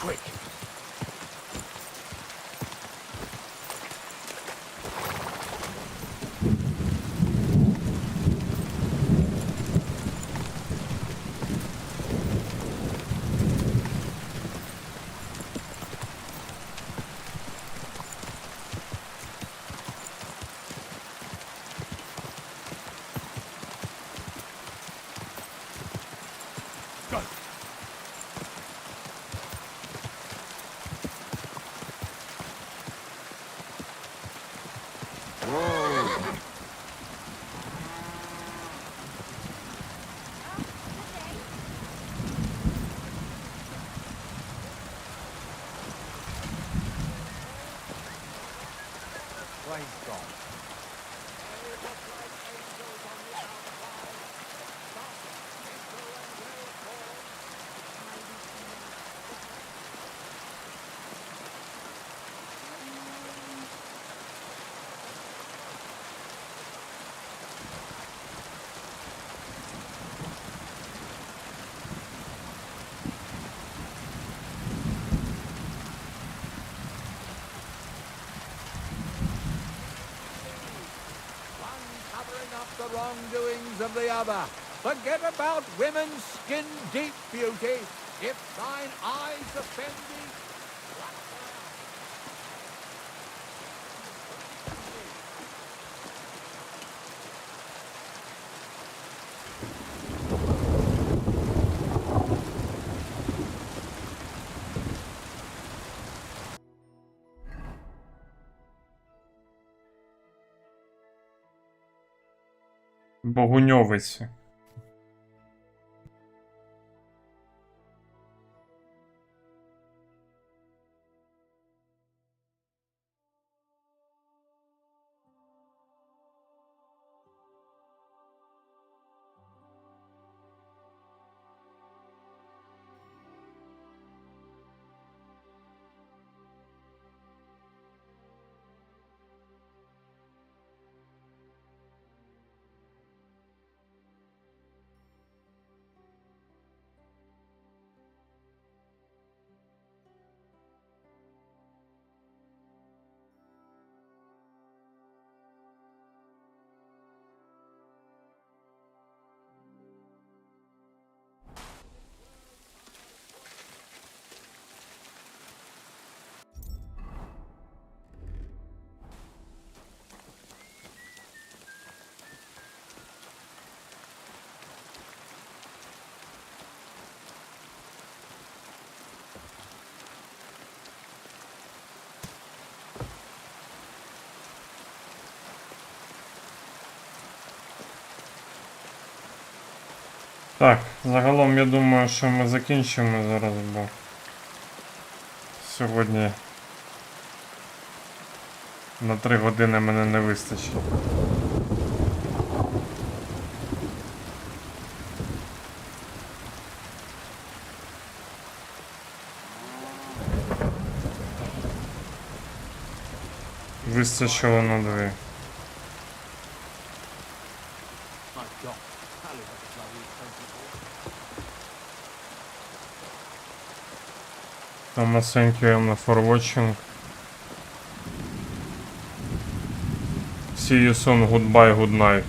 Quick. Covering up the wrongdoings of the other. Forget about women's skin-deep beauty. If thine eyes offend thee, Богуньовиці. Так, загалом я думаю, що ми закінчимо зараз, бо сьогодні на 3 години мене не вистачить. Вистачило на 2. Thomas, thank you for watching. See you soon. Goodbye, good night.